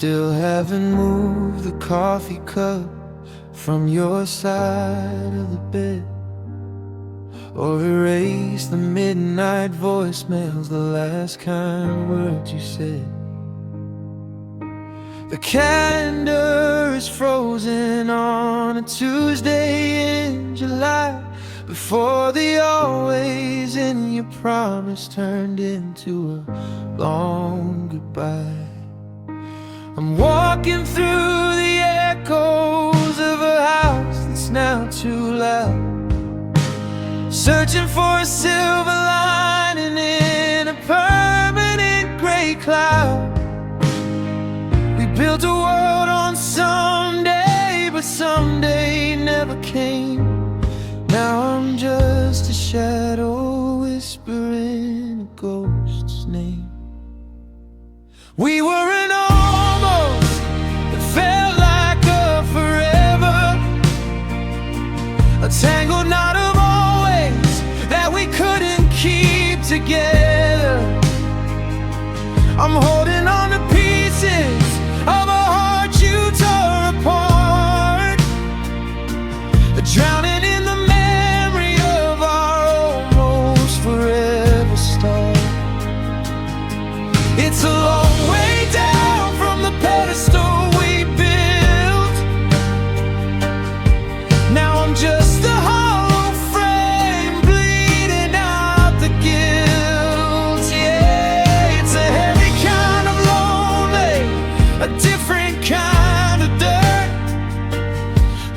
still haven't moved the coffee cup from your side of the bed, or erased the midnight voicemails, the last kind words you said. The calendar is frozen on a Tuesday in July, before the always in your promise turned into a long goodbye. I'm walking through the echoes of a house that's now too loud, searching for a silver lining in a permanent gray cloud. We built a world on someday, but someday never came. Now I'm just a shadow whispering a ghost's name. We were an almost that felt like a forever, a tangled knot of always that we couldn't keep together. I'm holding on to pieces of a heart you tore apart, drowning in the memory of our almost forever start. It's a long way down from the pedestal we built. Now I'm just a hollow frame bleeding out the guilt. Yeah, it's a heavy kind of lonely, a different kind of dirt,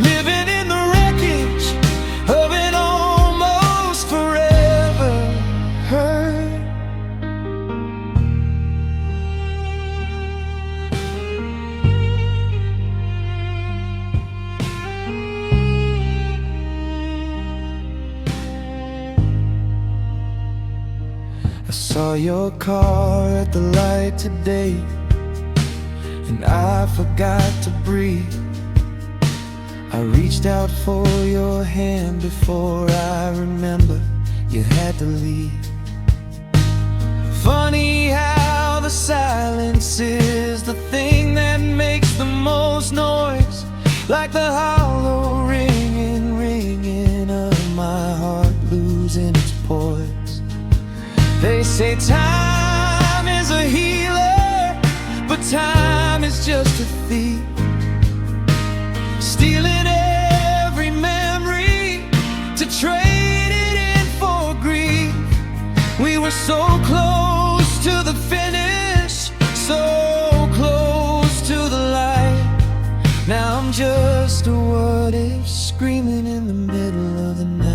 living in the wreckage of an almost forever hurt. I saw your car at the light today, and I forgot to breathe. I reached out for your hand before I remembered you had to leave. Funny how the silence is the thing that makes the most noise, like the hollow ringing of my heart losing its poise. They say time is a healer, but time is just a thief, stealing every memory to trade it in for grief. We were so close to the finish, so close to the light. Now I'm just a what if screaming in the middle of the night.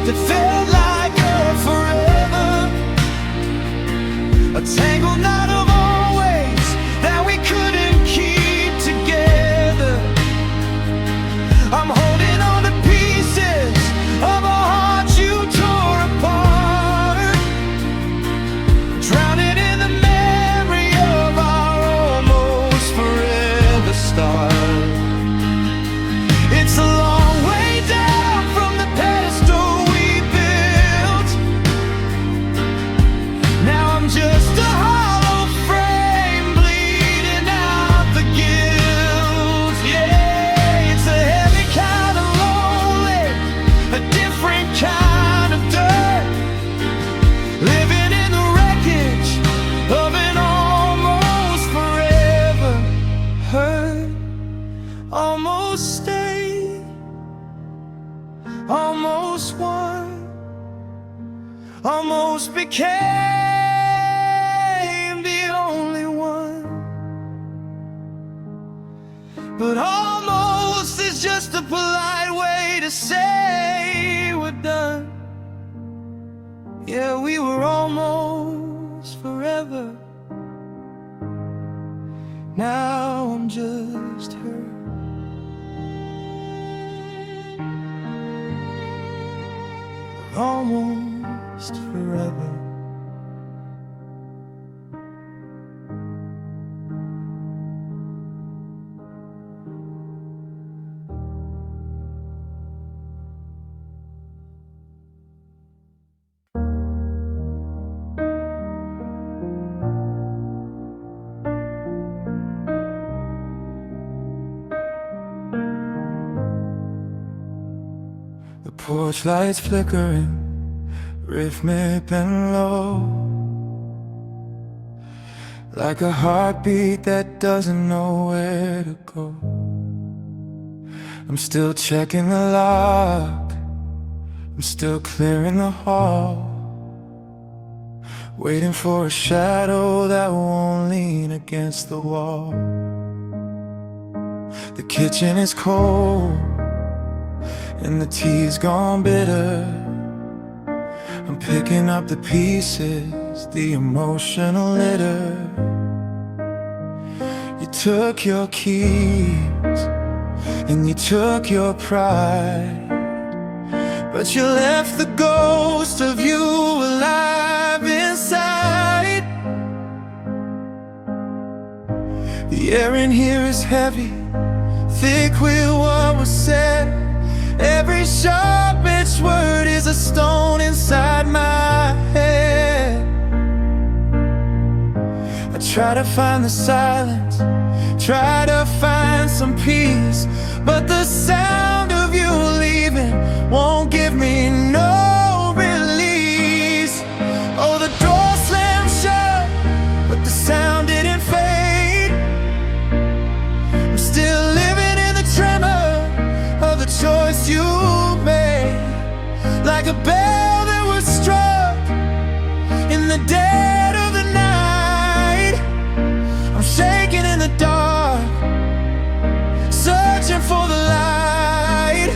That felt like a forever, a tangled knot of always that we couldn't keep together. I'm holding on to pieces of a heart you tore apart, drowning in the memory of our almost forever start. It's a long way down from the pedestal just a hollow frame bleeding out the guilt. Yeah, it's a heavy kind of lonely, a different kind of dirt, living in the wreckage of an almost forever hurt. Almost stayed, almost won, almost became but almost is just a polite way to say we're done. Yeah, we were almost forever Now I'm just her. Almost forever. The porch lights flickering, rhythmic and low, like a heartbeat that doesn't know where to go. I'm still checking the lock, I'm still clearing the hall, waiting for a shadow that won't lean against the wall. The kitchen is cold and the tea's gone bitter. I'm picking up the pieces, the emotional litter. You took your keys and you took your pride, but you left the ghost of you alive inside. The air in here is heavy, thick with what was said. Every sharp-edged word is a stone inside my head. I try to find the silence, try to find some peace, but the sound of you leaving won't give me no release. Oh, the door slammed shut, but the sound didn't fade. I'm still living in the tremor of the choice you made, like a bell that was struck in the dead of the night. I'm shaking in the dark, searching for the light.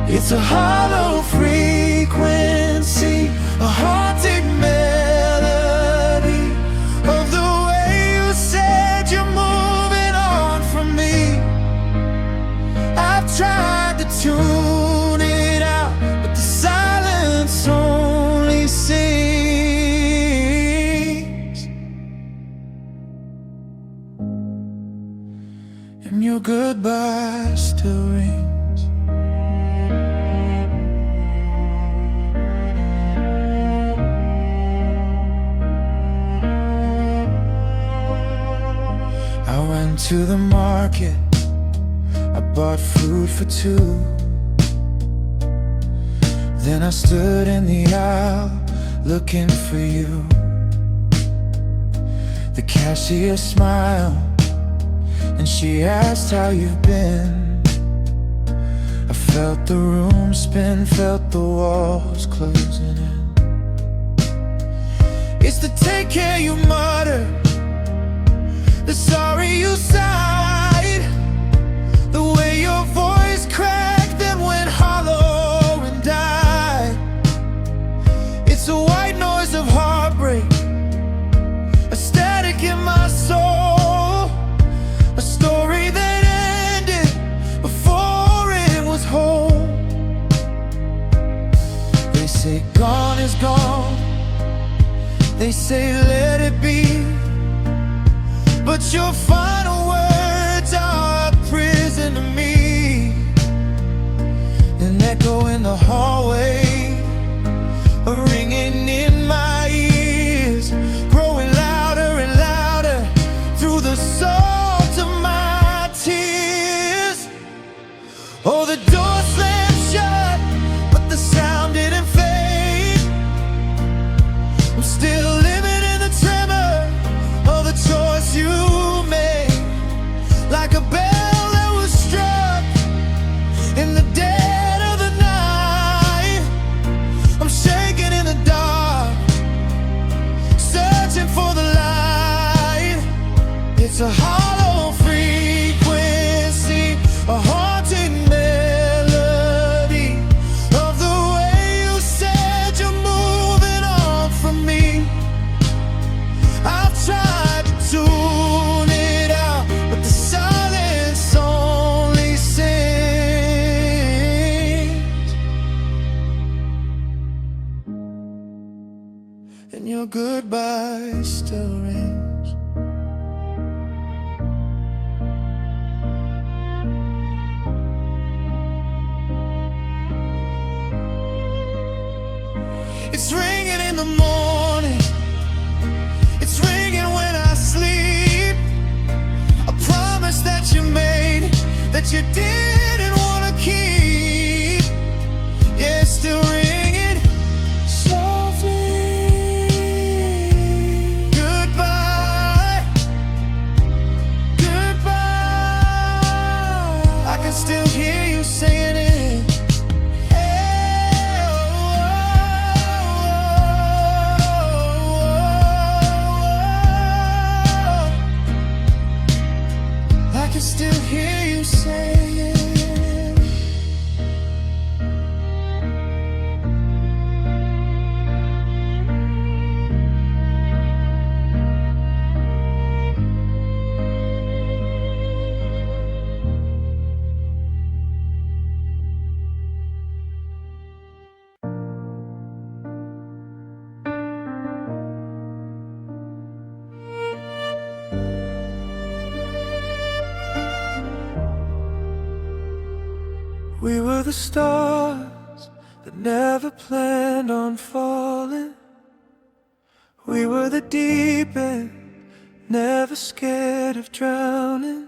It's a hollow frequency, a haunted melody of the way you said you're moving on from me. I've tried to tune it out, but the silence only sings. And your goodbye still rings. I went to the market, I bought food for two. Then I stood in the aisle looking for you. The cashier smiled and she asked how you've been. I felt the room spin, felt the walls closing in. It's the take care you muttered, the sorry you sighed, the way your voice cracked then went hollow and died. It's a white noise of heartbreak, a static in my soul, a story that ended before it was whole. They say gone is gone, they say let it be, but your final words are a prison to me. An echo in the hallway, a ringing in my ears, growing louder and louder through the salt of my tears. Oh, the door slammed shut, but the sound didn't fade. I'm still living in the tremor of the choice you made, like a bell that was struck in the dead of the night. I'm shaking in the dark, searching for the light. It's a hollow frequency, a haunted melody of the way you said you're moving on from me. I've tried to tune it out, We were the stars that never planned on falling. We were the deep end, never scared of drowning.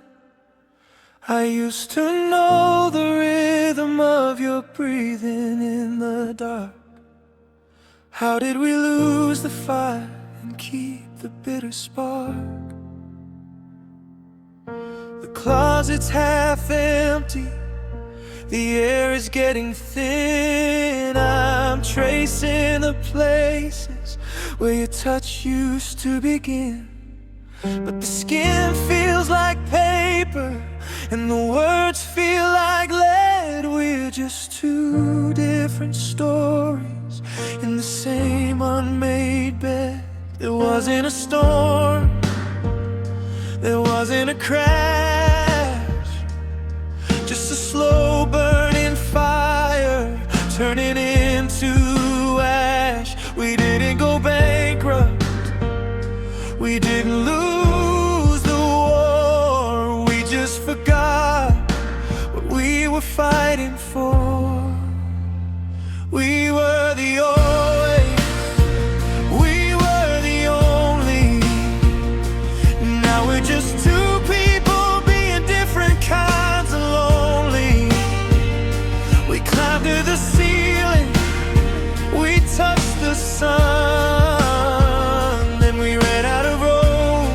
I used to know the rhythm of your breathing in the dark. How did we lose the fire and keep the bitter spark? The closet's half empty, the air is getting thin. I'm tracing the places where your touch used to begin. But the skin feels like paper and the words feel like lead. We're just two different stories in the same unmade bed. There wasn't a storm, there wasn't a crash, just a slow burning fire turning into ash. We didn't go bankrupt, we didn't lose the war. We just forgot what we were fighting for. We were the always, we were the only. Now we're just two people being different kinds of lonely. We climbed to the ceiling, we touched the sun, then we ran out of road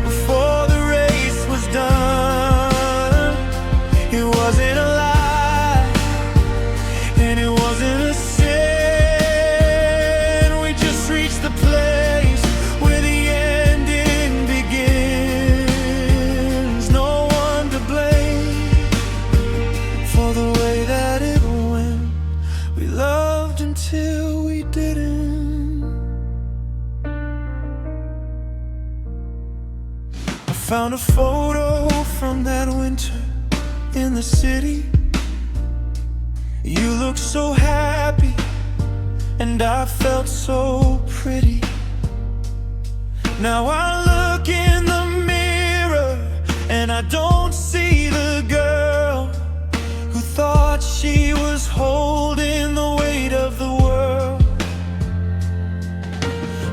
before the race was done. It wasn't a lie, and it wasn't a sin. We just reached the place where the ending begins. No one to blame for the way that it went. We loved until we didn't. I found a photo from that winter in the city. You looked so happy, and I felt so pretty. Now I look in the mirror, and I don't see the girl who thought she was holding the weight of the world.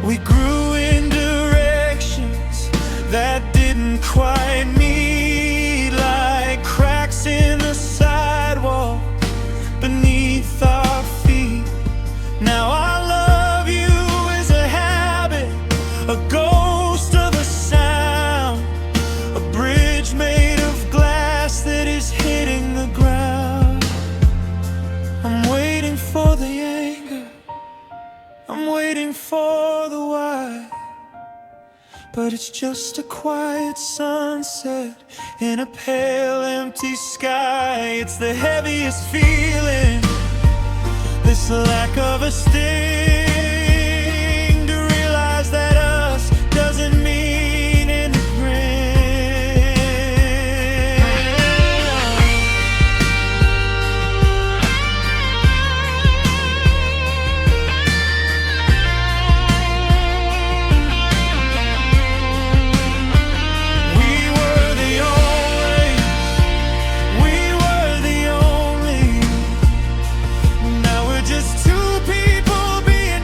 We grew in directions that didn't quite meet, like cracks in the sidewalk beneath our feet. Now our love you is a habit, a ghost of a sound, a bridge made of glass that is hitting the ground. I'm waiting for the anger, I'm waiting for the why, but it's just a quiet sunset in a pale empty sky. It's the heaviest feeling, this lack of a sting, to realize that us doesn't mean anything. Two people being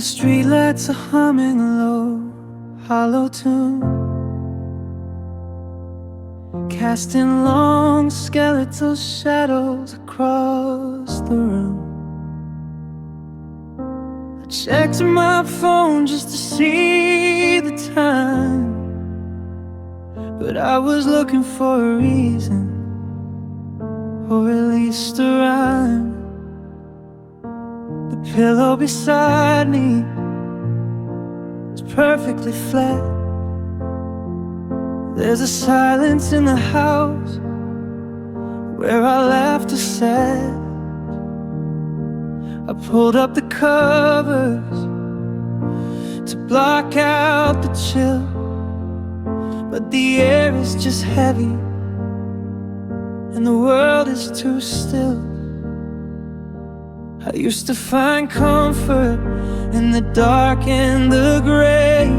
streetlights are humming a low, hollow tune, casting long skeletal shadows across the room. I checked my phone just to see the time, but I was looking for a reason, or at least a rhyme. The pillow beside me is perfectly flat. There's a silence in the house where our laughter sat. I pulled up the covers to block out the chill, but the air is just heavy and the world is too still. I used to find comfort in the dark and the gray,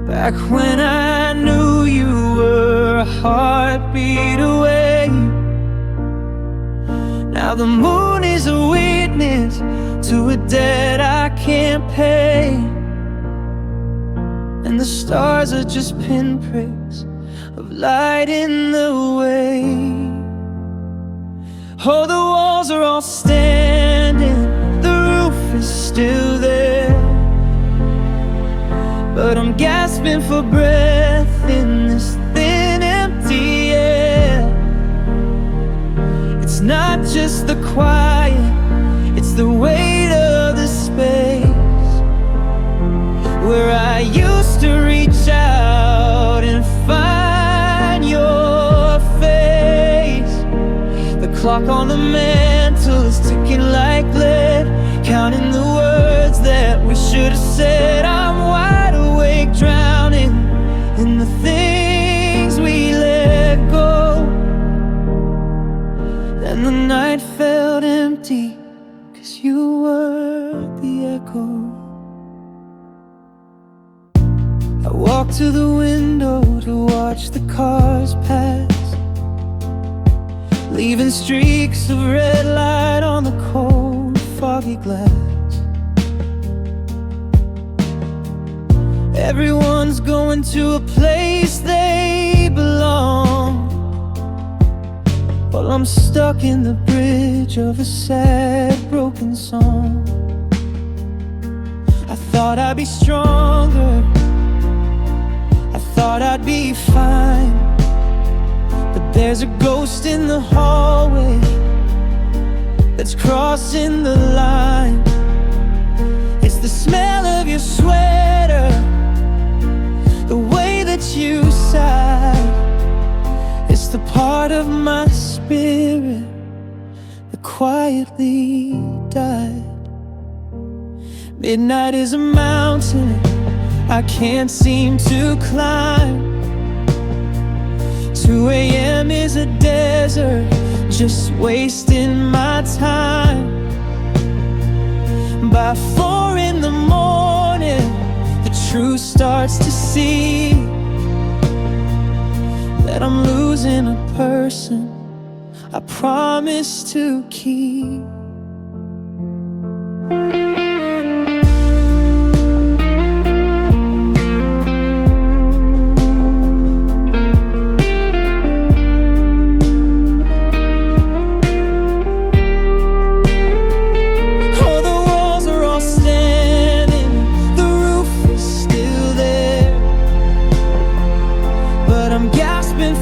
back when I knew you were a heartbeat away. Now the moon is a witness to a debt I can't pay, and the stars are just pinpricks of light in the way. Oh, the walls are all standing, the roof is still there, but I'm gasping for breath in this thin, empty air. It's not just the quiet, it's the weight of the space where I used to reach out and find your face. The clock on the mantle is ticking like lead, counting the words that we should have said. I'm wide awake, drowning in the things we let go, and the night felt empty 'cause you were the echo. I walked to the window to watch the cars pass, leaving streaks of red light on the cold, foggy glass. Everyone's going to a place they belong, while I'm stuck in the bridge of a sad, broken song. I thought I'd be stronger, I thought I'd be fine, but there's a ghost in the hallway that's crossing the line. It's the smell of your sweater, the way that you sigh. It's the part of my spirit that quietly died. Midnight is a mountain I can't seem to climb. 2 a.m. is a desert, just wasting my time. By 4 in the morning, the truth starts to see that I'm losing a person I promised to keep.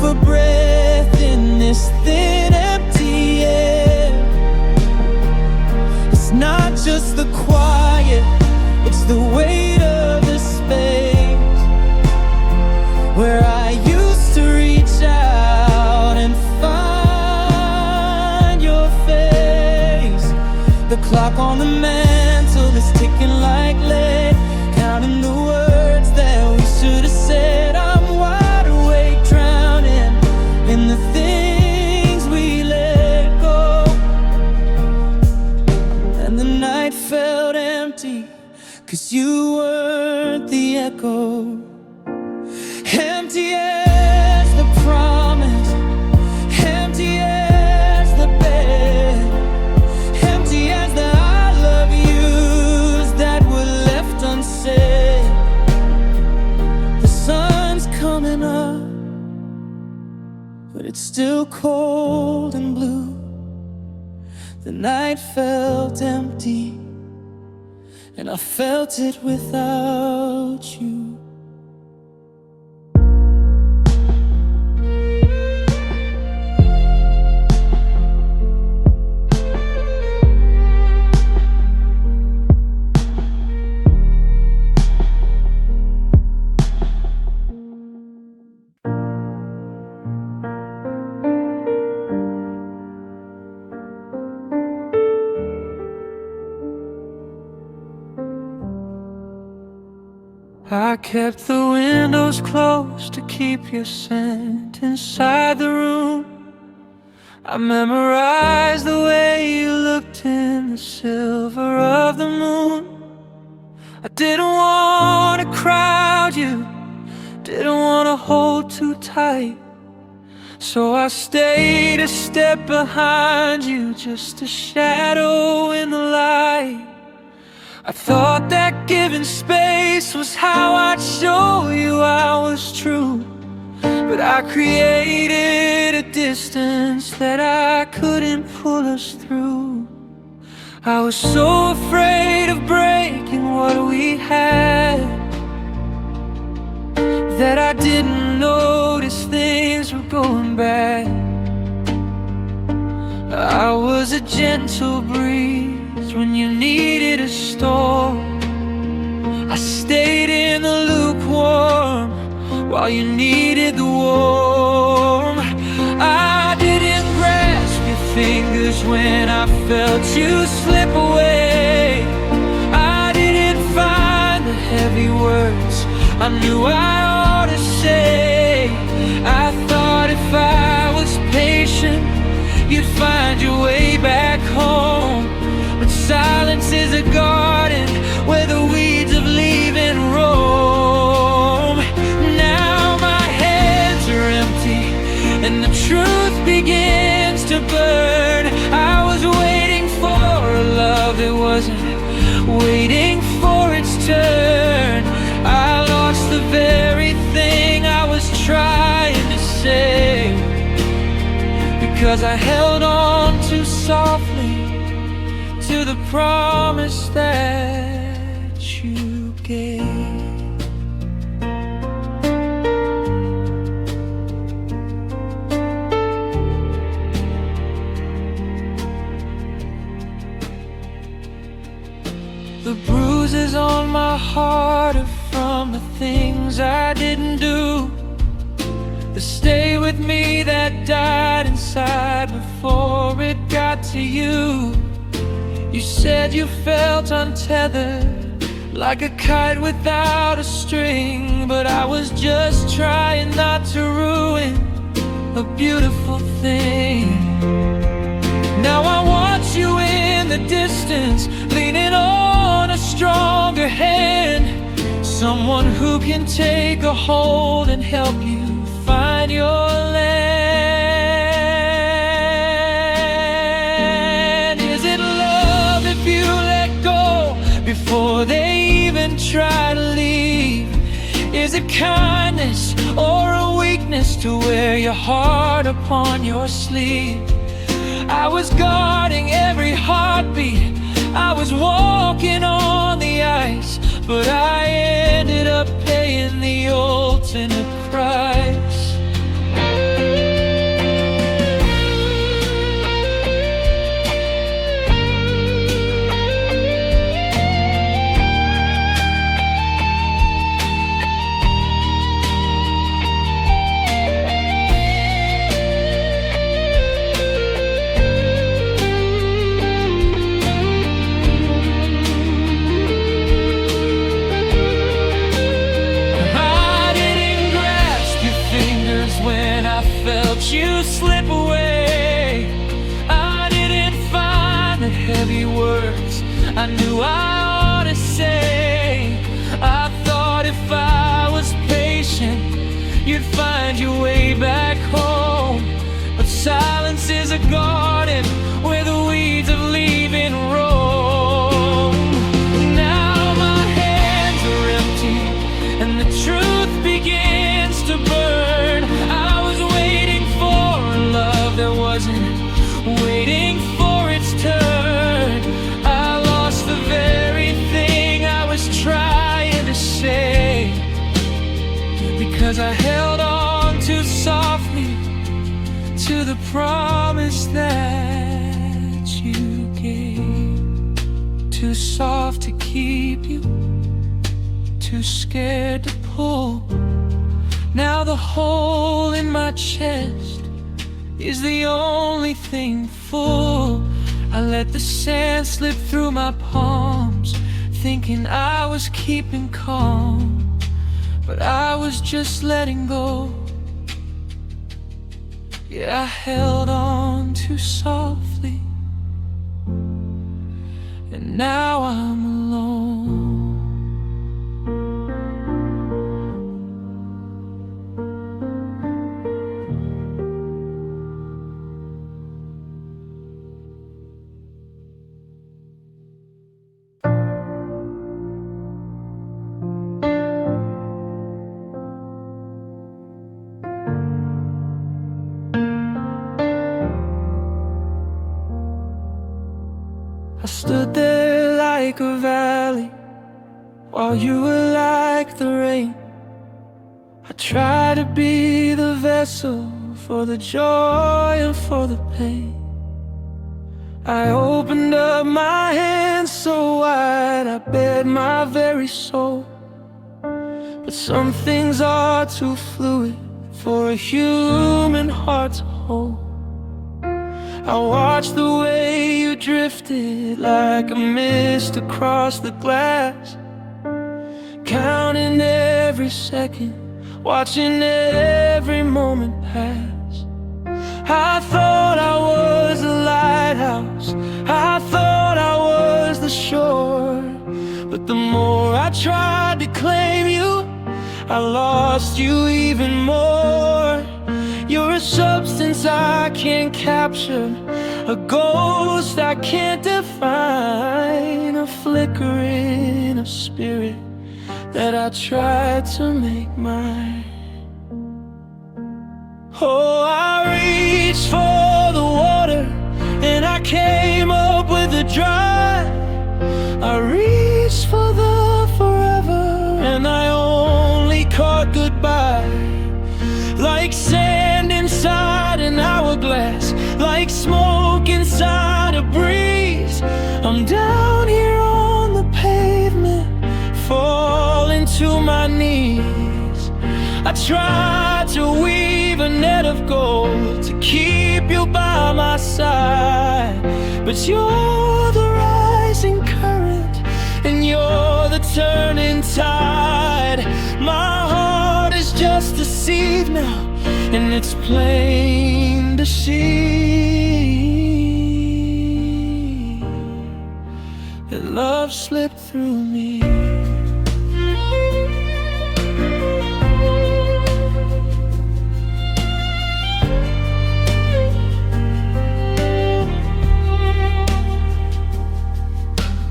For breath in this thin, empty air. It's not just the quiet, it's the weight of the space where I used to reach out and find your face. The clock on the mantle is ticking like lead, counting the words that we should have said. I'm wide awake, drowning in the things we let go, and the night felt empty 'cause you weren't the echo. Empty as the promise, empty as the bed, empty as the I love you it's still cold and blue. The night felt empty, and I felt it without you. I kept the windows closed to keep your scent inside the room. I memorized the way you looked in the silver of the moon. I didn't want to crowd you, didn't want to hold too tight, so I stayed a step behind you, just a shadow in the light. I thought that giving space was how I'd show you I was true, but I created a distance that I couldn't pull us through. I was so afraid of breaking what we had that I didn't notice things were going bad. I was a gentle breeze when you needed a storm. I stayed in the lukewarm while you needed the warm. I didn't grasp your fingers when I felt you slip away. I didn't find the heavy words I knew I ought to say. I thought if I was patient, you'd find your way back home. But silence is a garden where the weeds of leaving roam. Now my hands are empty and the truth begins to burn. I was waiting for a love that wasn't waiting for its turn. I lost the very thing I was trying to say, because I held on too softly to the promise that you gave. The bruises on my heart are from the things I didn't do, the stay with me that died inside before it got to you. You said you felt untethered, like a kite without a string, but I was just trying not to ruin a beautiful thing. Now I want you in the distance, leaning on a stronger hand, someone who can take a hold and help you find your land. Is it love if you let go before they even try to leave? Is it kindness or a weakness to wear your heart upon your sleeve? I was guarding every heartbeat, I was walking on the ice, but I ended up paying the ultimate price. You slip away. I didn't find the heavy words I knew I ought to say. I thought if I was patient, you'd find your way back home. But silence is a garden where the weeds of leaving roam. Now my hands are empty and the truth begins to burn. I was waiting for 'Cause I held on too softly to the promise that you gave. Too soft to keep you, too scared to pull. Now the hole in my chest is the only thing full. I let the sand slip through my palms, thinking I was keeping calm, but I was just letting go. Yeah, I held on too softly, and now I'm alone. I stood there like a valley, while you were like the rain. I tried to be the vessel for the joy and for the pain. I opened up my hands so wide, I bared my very soul. But some things are too fluid for a human heart to hold. I watched the way you drifted like a mist across the glass, counting every second, watching every moment pass. I thought I was a lighthouse, I thought I was the shore, but the more I tried to claim you, I lost you even more. You're a substance I can't capture, a ghost I can't define, a flicker in a spirit that I tried to make mine. Oh, I reached for the water and I came up with a dry. I reached for the forever and I only caught goodbye. Like sand inside an hourglass, like smoke inside a breeze, I'm down here on the pavement, falling to my knees. I tried to weave a net of gold to keep you by my side, but you're the rising current and you're the turning tide. My heart is just deceived now, and it's plain to see that love slipped through me.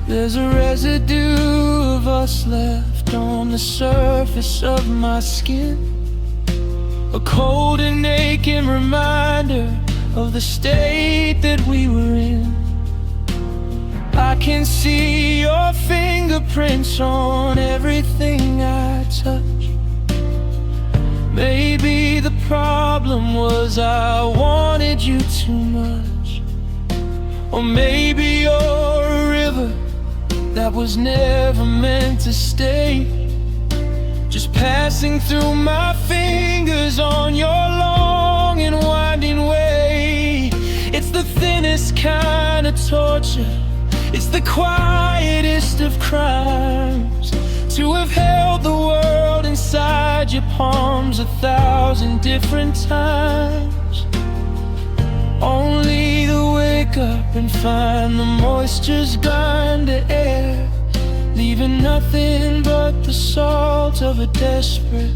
There's a residue of us left on the surface of my skin, a cold and aching reminder of the state that we were in. I can see your fingerprints on everything I touch. Maybe the problem was I wanted you too much, or maybe you're a river that was never meant to stay, just passing through my fingers on your long and winding way. It's the thinnest kind of torture, it's the quietest of crimes, to have held the world inside your palms 1,000 different times, only to wake up and find the moisture's gone to air, leaving nothing but the salt of a desperate,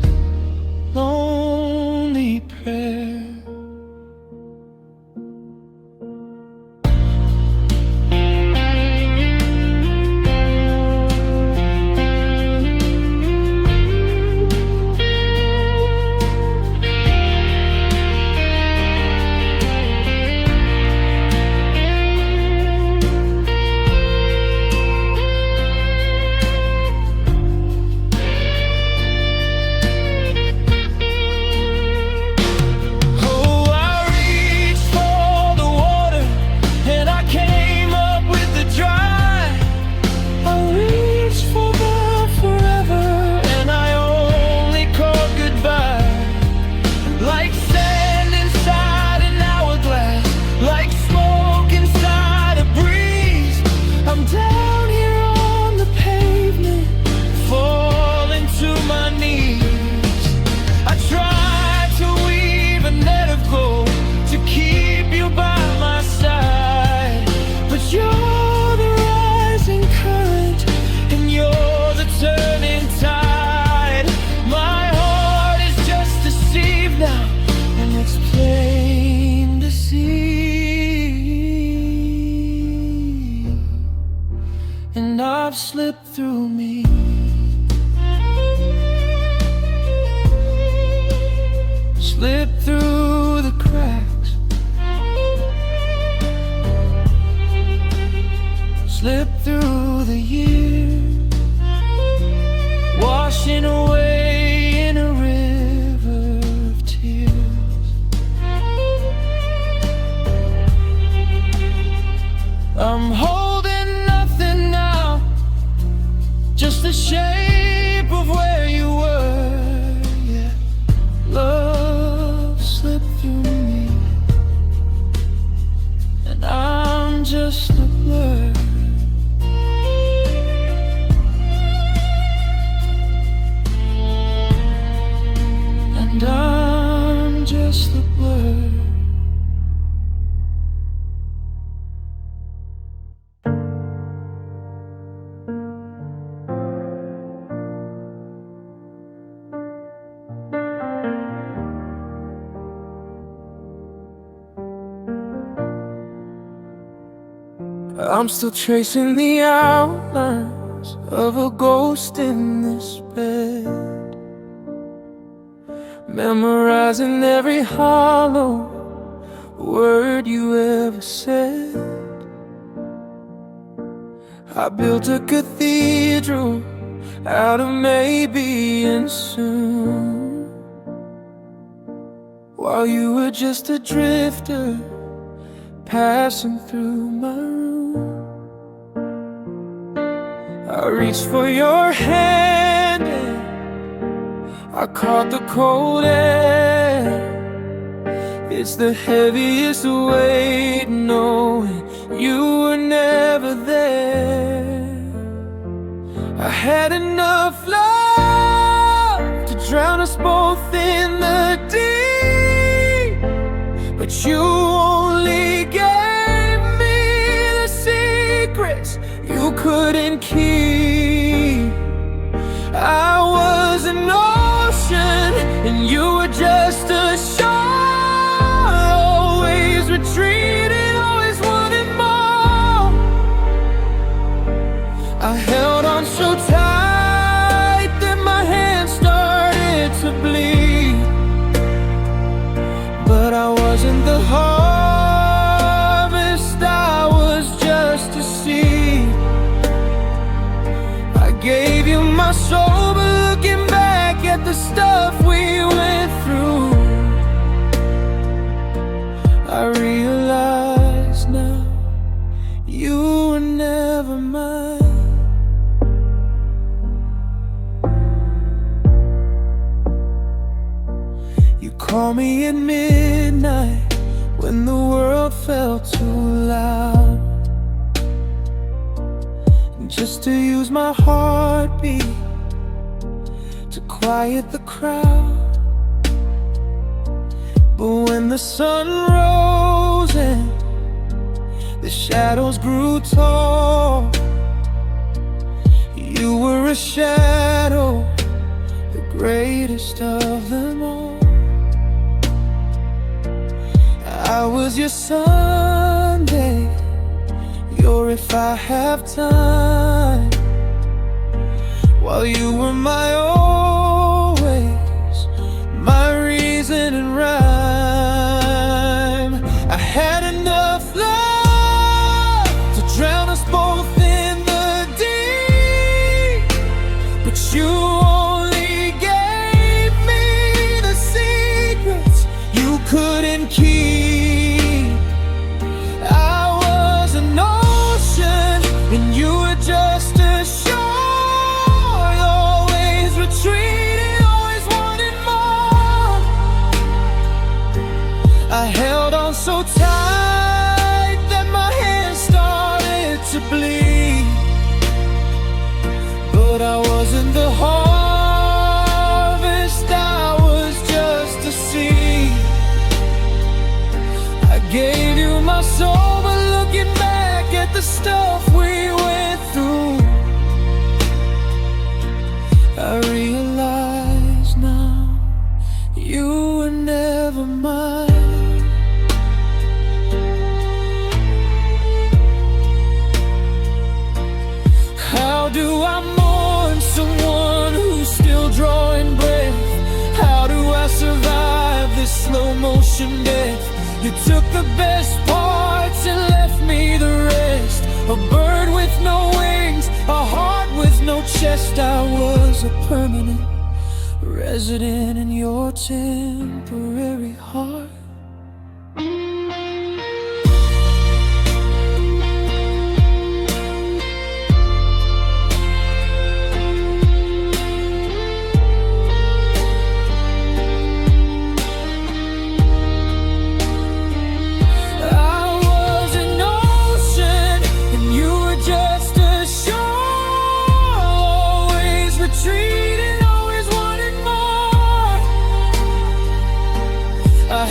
lonely prayer. erase the blur. I'm still tracing the outlines of a ghost in this bed, memorizing every hollow word you ever said. I built a cathedral out of maybe and soon, while you were just a drifter passing through my room. I reached for your hand and I caught the cold air. It's the heaviest weight knowing you were never there. I had enough love to drown us both in the deep, but you only gave me the secrets you couldn't keep. I was an ocean and you were just a shore, always retreating, always wanting more. I held on so tight that my hands started to bleed, but I wasn't the harvest, I was just a seed. I gave you my soul, but looking back at the stuff we went through, I realize now you were never mine. You call me at midnight when the world felt too loud, just to use my heartbeat to quiet the crowd. But when the sun rose and the shadows grew tall, you were a shadow, the greatest of them all. I was your Sunday, your if I have time, while you were my always, my reason and rhyme. I had enough love to drown us both in the deep, but you only gave me the secrets you couldn't keep. And you were just a shore, always retreating, always wanting more. I held on so tight that my hands started to bleed, but I wasn't the harvest, I was just a seed. I gave you my soul, but looking back at the stuff we went through, I realize now you were never mine. How do I mourn someone who's still drawing breath? How do I survive this slow motion death? You took the best parts and left me the rest. A bird with no wings, a heart with no chest. I was a permanent resident in your temporary heart. I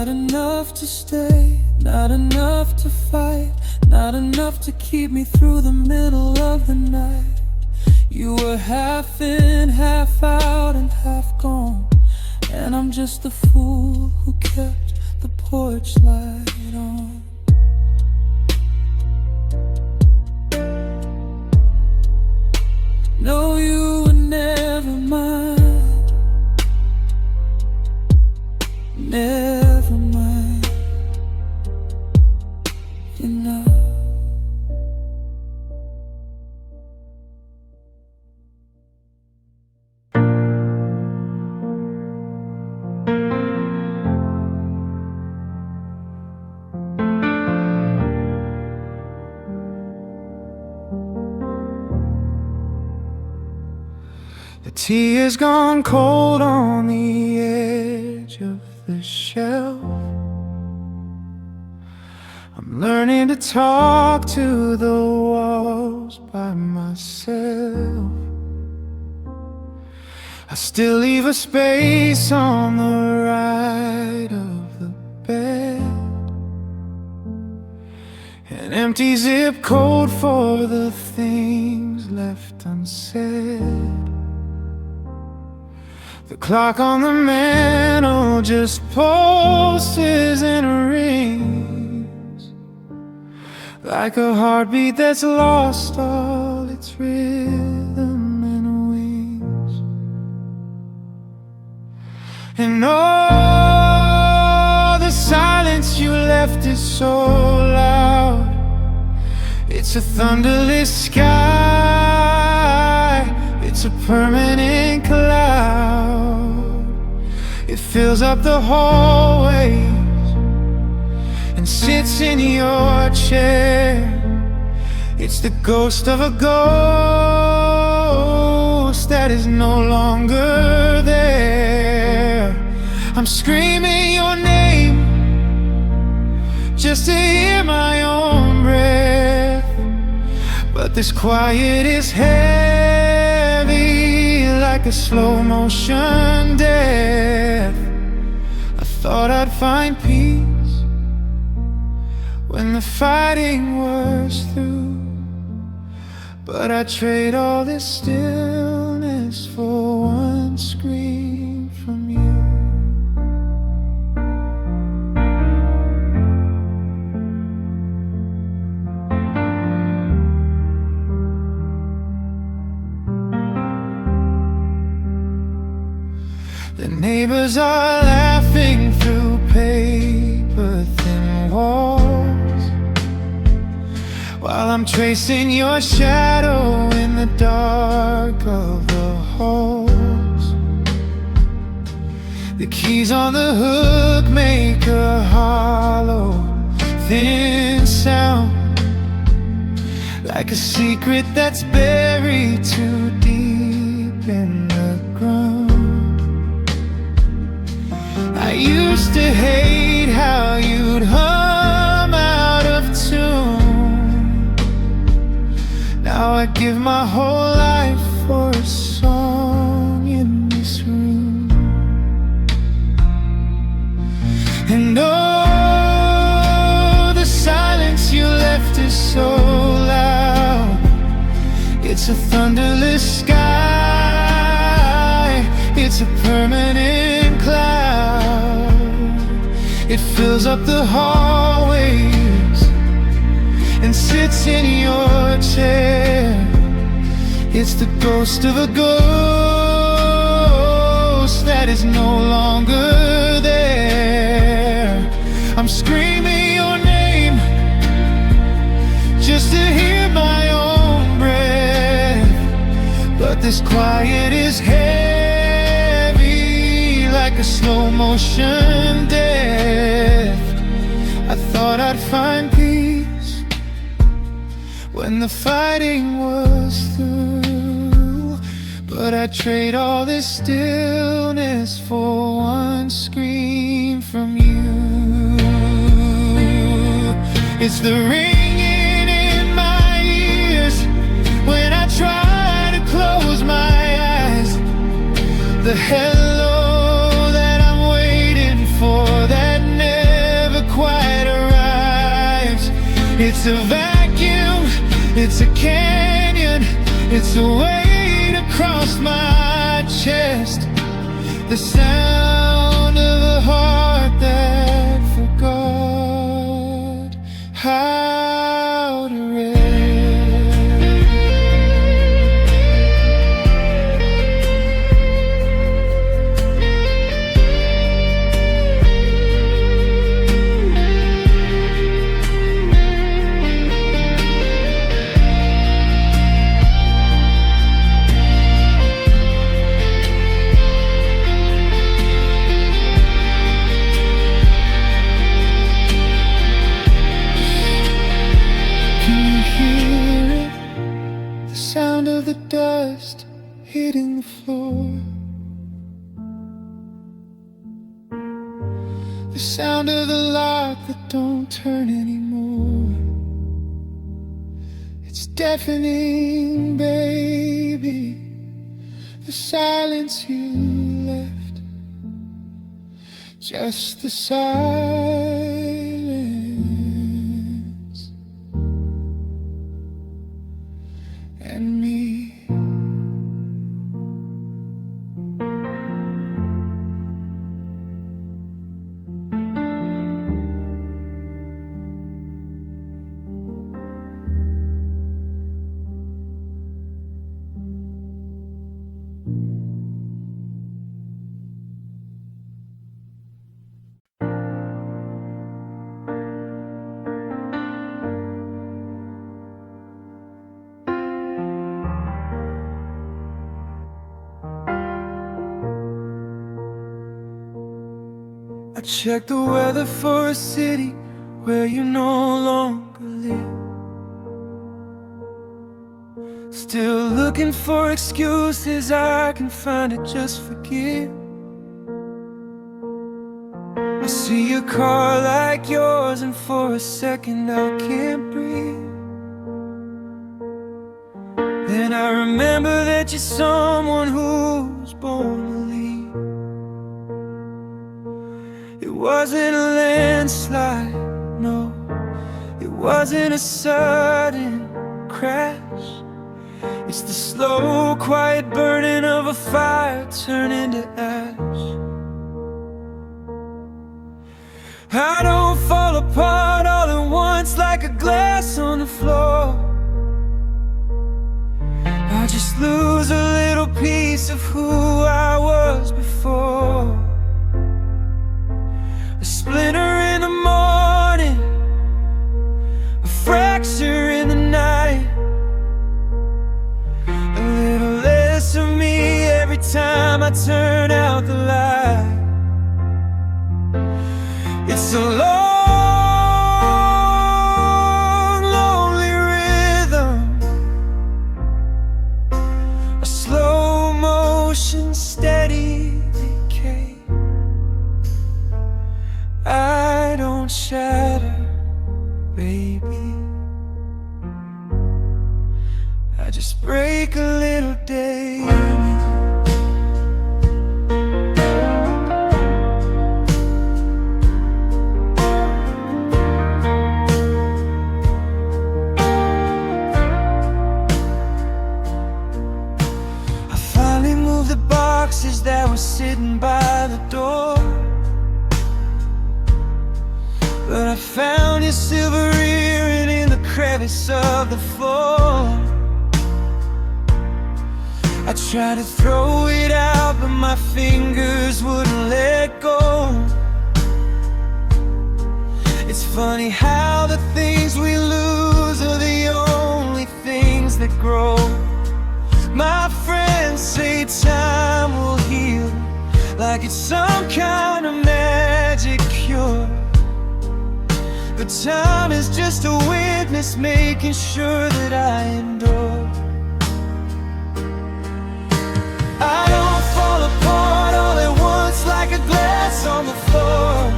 Not enough to stay, not enough to fight, not enough to keep me through the middle of the night. You were half in, half out, and half gone, and I'm just the fool who kept the porch light on. No, you were never mine, never mine enough. The tea has gone cold on the edge of the shelf. I'm learning to talk to the walls by myself. I still leave a space on the right of the bed, an empty zip code for the things left unsaid. The clock on the mantle just pulses and rings like a heartbeat that's lost all its rhythm and wings. And oh, the silence you left is so loud. It's a thunderless sky, it's a permanent cloud. It fills up the hallways and sits in your chair. It's the ghost of a ghost that is no longer there. I'm screaming your name just to hear my own breath, but this quiet is heavy like a slow motion death. I thought I'd find peace when the fighting was through, but I trade all this stillness for one scream from you. The neighbors are laughing through paper-thin walls, while I'm tracing your shadow in the dark of the halls. The keys on the hook make a hollow, thin sound, like a secret that's buried too deep in the ground. I used to hate how you'd hum out of tune. Now I give my whole life for a song in this room. And oh, the silence you left is so loud. It's a thunderless sky, it's a permanent cloud. It fills up the hallways and sits in your chair. It's the ghost of a ghost that is no longer there. I'm screaming your name just to hear my own breath, but this quiet is heavy like a slow motion death. I thought I'd find peace when the fighting was through, but I trade all this stillness for one scream from you. It's the ringing in my ears when I try to close my eyes, the hello that I'm waiting for that never It's a vacuum, it's a canyon, it's a weight across my chest. The sound of a heart that forgot how to rest. Sound of the dust hitting the floor, the sound of the lock that don't turn anymore. It's deafening, baby, the silence you left, just the silence and me. I checked the weather for a city where you no longer live. Still looking for excuses I can find to just forgive. I see a car like yours and for a second I can't breathe. Then I remember that you're someone who's born to leave. It wasn't a landslide, no. It wasn't a sudden crash. It's the slow, quiet burning of a fire turning to ash. I don't fall apart all at once like a glass on the floor. I just lose a little piece of who I was before. A splinter in the morning, a fracture in the night, a little less of me every time I turn out the light. It's a long, lonely rhythm, a slow motion, steady decay. I don't shatter, baby, I just break a little day. That was sitting by the door, but I found your silver earring in the crevice of the floor. I tried to throw it out, but my fingers wouldn't let go. It's funny how the things we lose are the only things that grow. My friends say time will heal, like it's some kind of magic cure. But time is just a witness making sure that I endure. I don't fall apart all at once like a glass on the floor.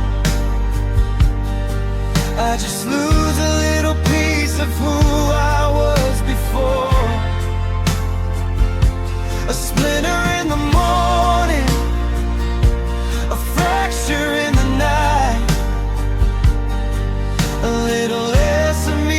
I just lose a little piece of who I was before. A splinter in the morning, a fracture in the night, a little less of me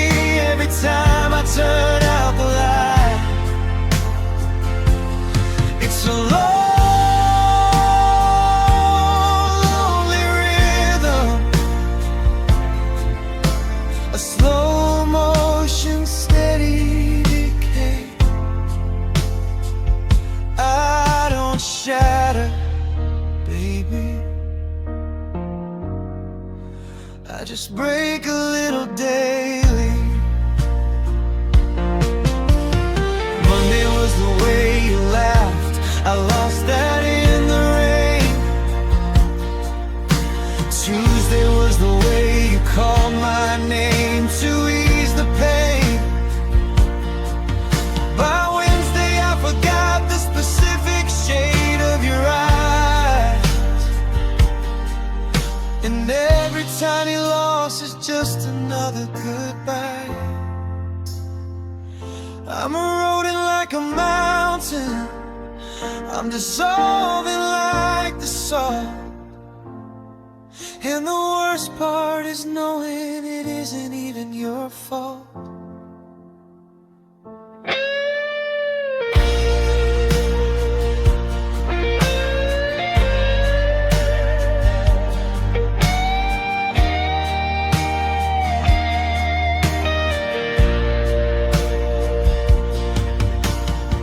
I just break a little daily. Monday was the way you laughed, I lost that in the rain. Tuesday was the way you called my name to ease the pain. By Wednesday I forgot the specific shade of your eyes, and every tiny loss is just another goodbye. I'm eroding like a mountain, I'm dissolving like the salt. And the worst part is knowing it isn't even your fault.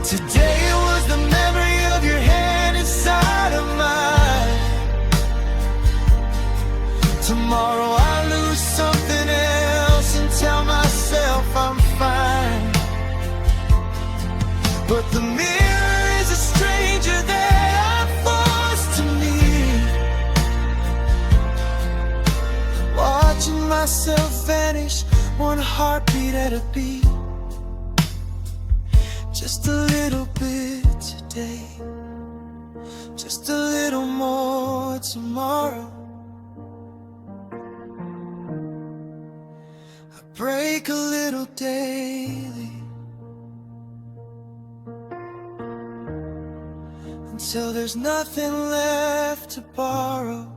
Today it was the memory of your hand inside of mine. Tomorrow I lose something else and tell myself I'm fine. But the mirror is a stranger that I'm forced to meet, watching myself vanish, one heartbeat at a beat. Just a little bit today, just a little more tomorrow. I break a little daily, until there's nothing left to borrow.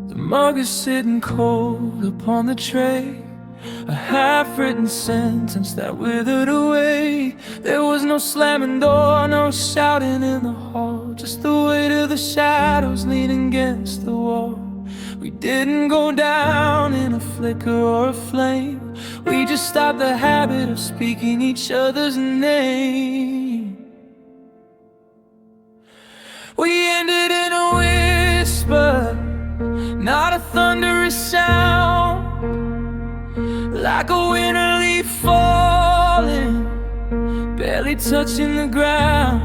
The mug is sitting cold upon the tray, a half-written sentence that withered away. There was no slamming door, no shouting in the hall, just the weight of the shadows leaning against the wall. We didn't go down in a flicker or a flame, we just stopped the habit of speaking each other's name. We ended in a whisper, not a thunderous sound, like a winter leaf falling, barely touching the ground.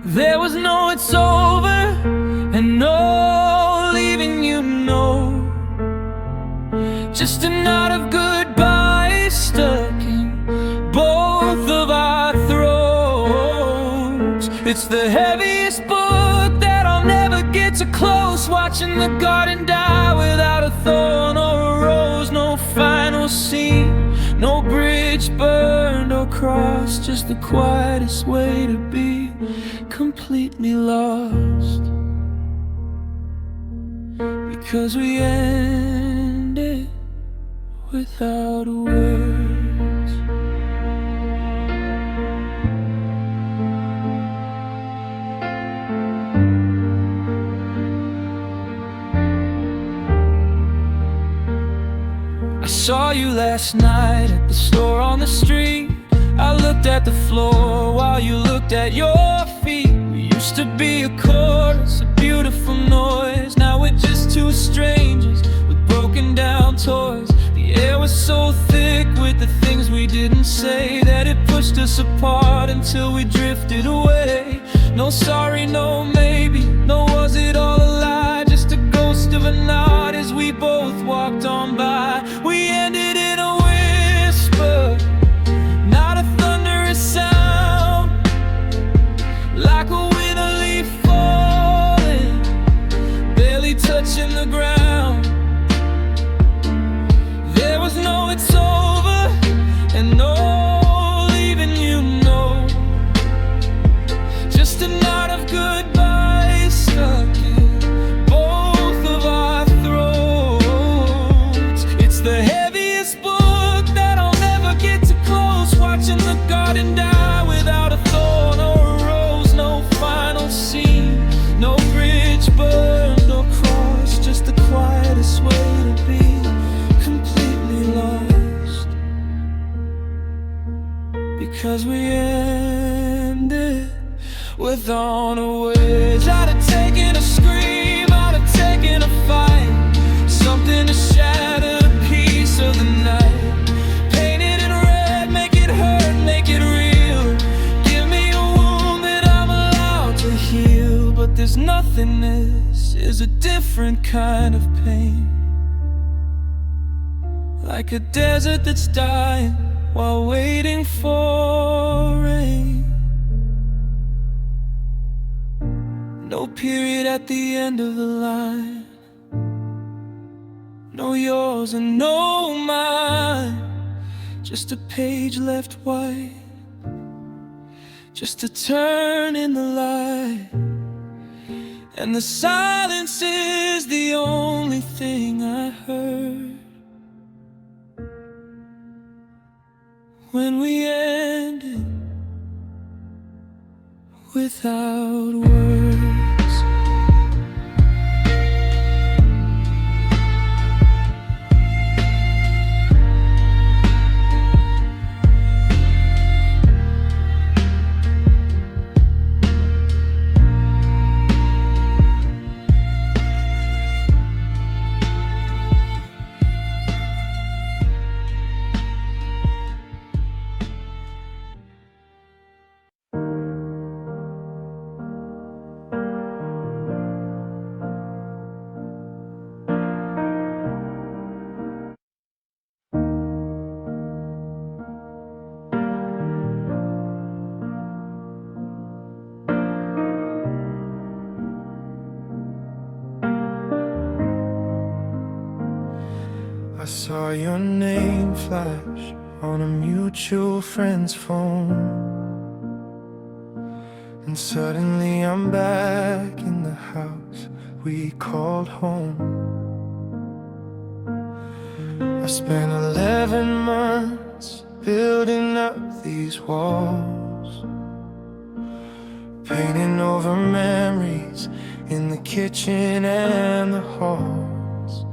There was no it's over, and no leaving you, no, just a knot of goodbyes stuck in both of our throats. It's the heaviest book that I'll never get to close, watching the garden die without a thorn or a rose. No final scene, no bridge burned or crossed, just the quietest way to be completely lost. Because we ended without words. I saw you last night at the store on the street. I looked at the floor while you looked at your feet. We used to be a chorus, a beautiful noise. Now we're just two strangers with broken down toys. The air was so thick with the things we didn't say that it pushed us apart until we drifted away. No sorry, no maybe, no was it all a lie, just a ghost of a nod as we both walked on by. We ended in a whisper, not a thunderous sound, like a winter leaf falling, barely touching the ground. There was no it's over, and no leaving you, no, ride and die without a thorn or a rose. No final scene, no bridge burned or crossed, just the quietest way to be completely lost. Because we ended with unawares. I'd have taken a scream, I'd have taken a fight, something to shatter the peace of the night. Paint it in red, make it hurt, make it real. Give me a wound that I'm allowed to heal. But there's nothingness, is a different kind of pain. Like a desert that's dying while waiting for rain. No period at the end of the line, no yours and no mine. Just a page left white, just a turn in the light. And the silence is the only thing I heard when we ended without words. I saw your name flash on a mutual friend's phone, and suddenly I'm back in the house we called home. I spent 11 months building up these walls, painting over memories in the kitchen and the halls.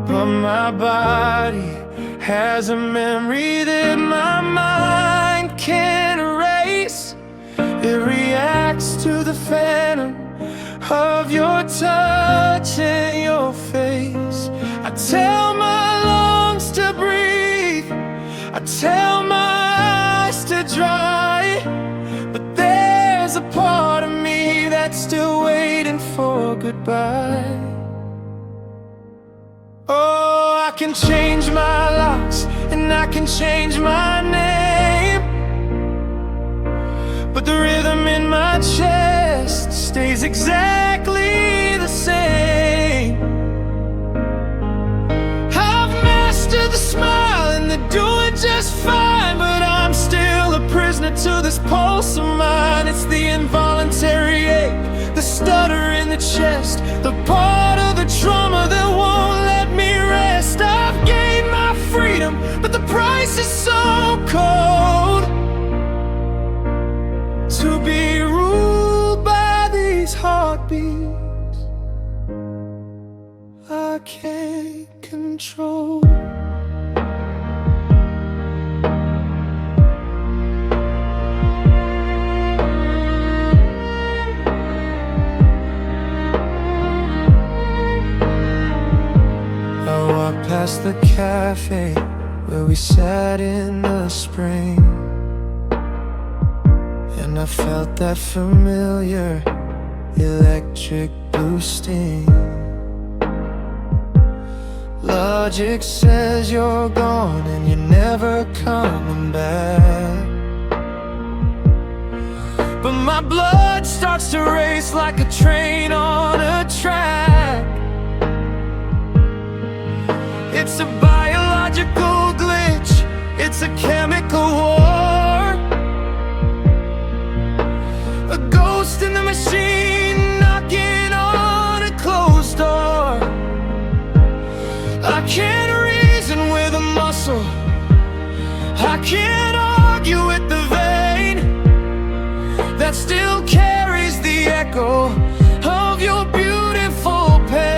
But my body has a memory that my mind can't erase. It reacts to the phantom of your touch and your face. I tell my lungs to breathe, I tell my eyes to dry, but there's a part of me that's still waiting for goodbye. Oh, I can change my locks and I can change my name, but the rhythm in my chest stays exactly the same. I've mastered the smile and they're doing just fine, but I'm still a prisoner to this pulse of mine. It's the involuntary ache, the stutter in the chest, the part of the trauma that won't let me rest. I've gained my freedom, but the price is so cold. To be ruled by these heartbeats I can't control. Past the cafe where we sat in the spring, and I felt that familiar electric blue sting. Logic says you're gone and you're never coming back, but my blood starts to race like a train on a track. It's a biological glitch, it's a chemical war, a ghost in the machine knocking on a closed door. I can't reason with a muscle, I can't argue with the vein that still carries the echo of your beautiful pain.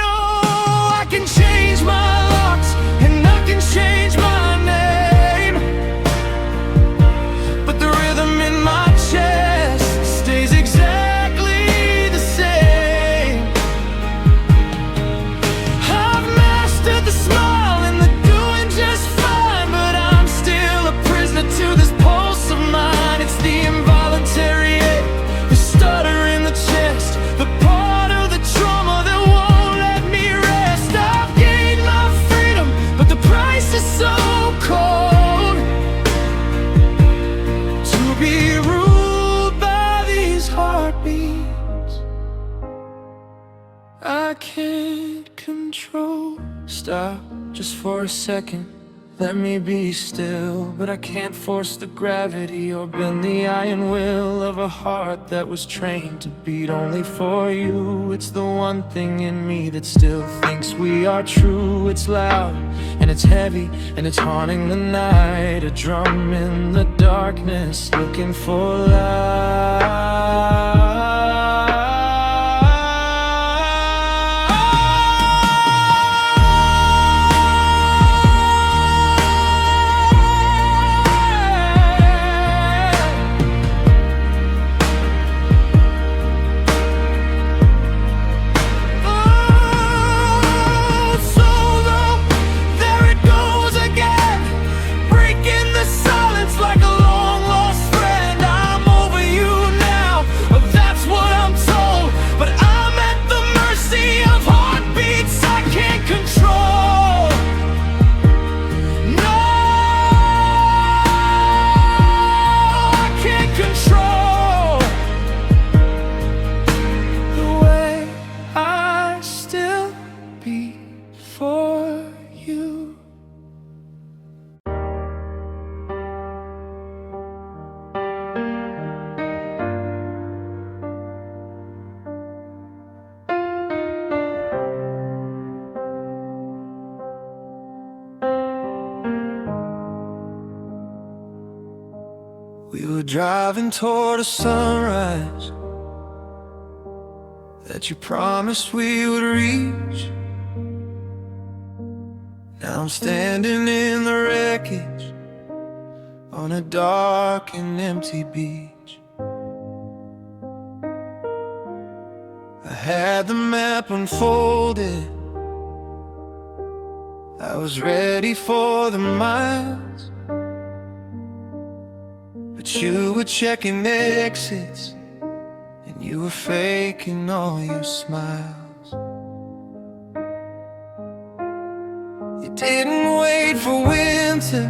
Oh, I can change my locks and I can change my name, but the rhythm in my chest stays exactly the same. I've mastered the smile and the doing just fine, but I'm still a prisoner to this pulse of mine. It's the involuntary ache, the stutter in the chest, the part of the trauma that won't let me rest. I've gained my freedom, but the price is so cold. To be ruled by these heartbeats I can't control. Stop just for a second, let me be still. But I can't force the gravity or bend the iron will of a heart that was trained to beat only for you. It's the one thing in me that still thinks we are true. It's loud and it's heavy and it's haunting the night, a drum in the darkness looking for light. We were driving toward a sunrise that you promised we would reach. Now I'm standing in the wreckage on a dark and empty beach. I had the map unfolded, I was ready for the miles, but you were checking exits and you were faking all your smiles. You didn't wait for winter,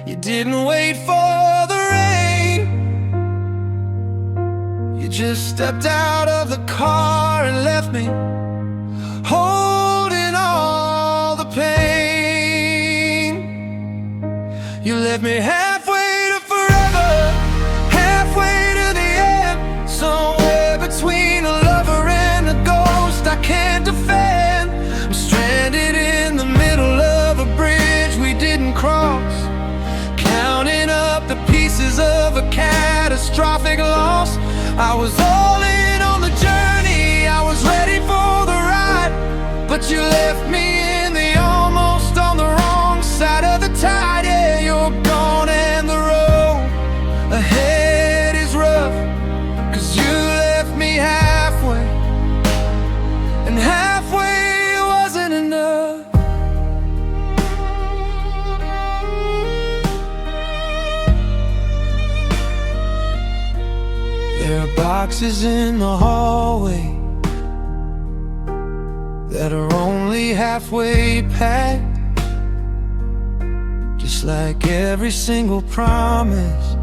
you didn't wait for the rain. You just stepped out of the car and left me holding all the pain. You left me halfway to forever, halfway to the end, somewhere between a lover and a ghost I can't defend. I'm stranded in the middle of a bridge we didn't cross, counting up the pieces of a catastrophic loss. I was all in on the journey, I was ready for the ride, but you left me in the almost on the wrong side of the tide. Yeah, you're gone and the road ahead is rough, 'cause you left me halfway, and halfway wasn't enough. There are boxes in the hallway that are only halfway packed, just like every single promise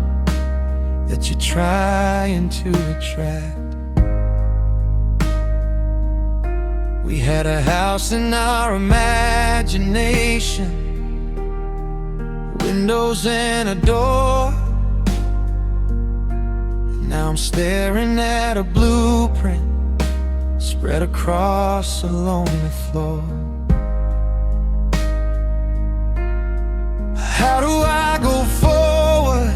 that you're trying to attract. We had a house in our imagination, windows and a door. Now I'm staring at a blueprint spread across a lonely floor. How do I go forward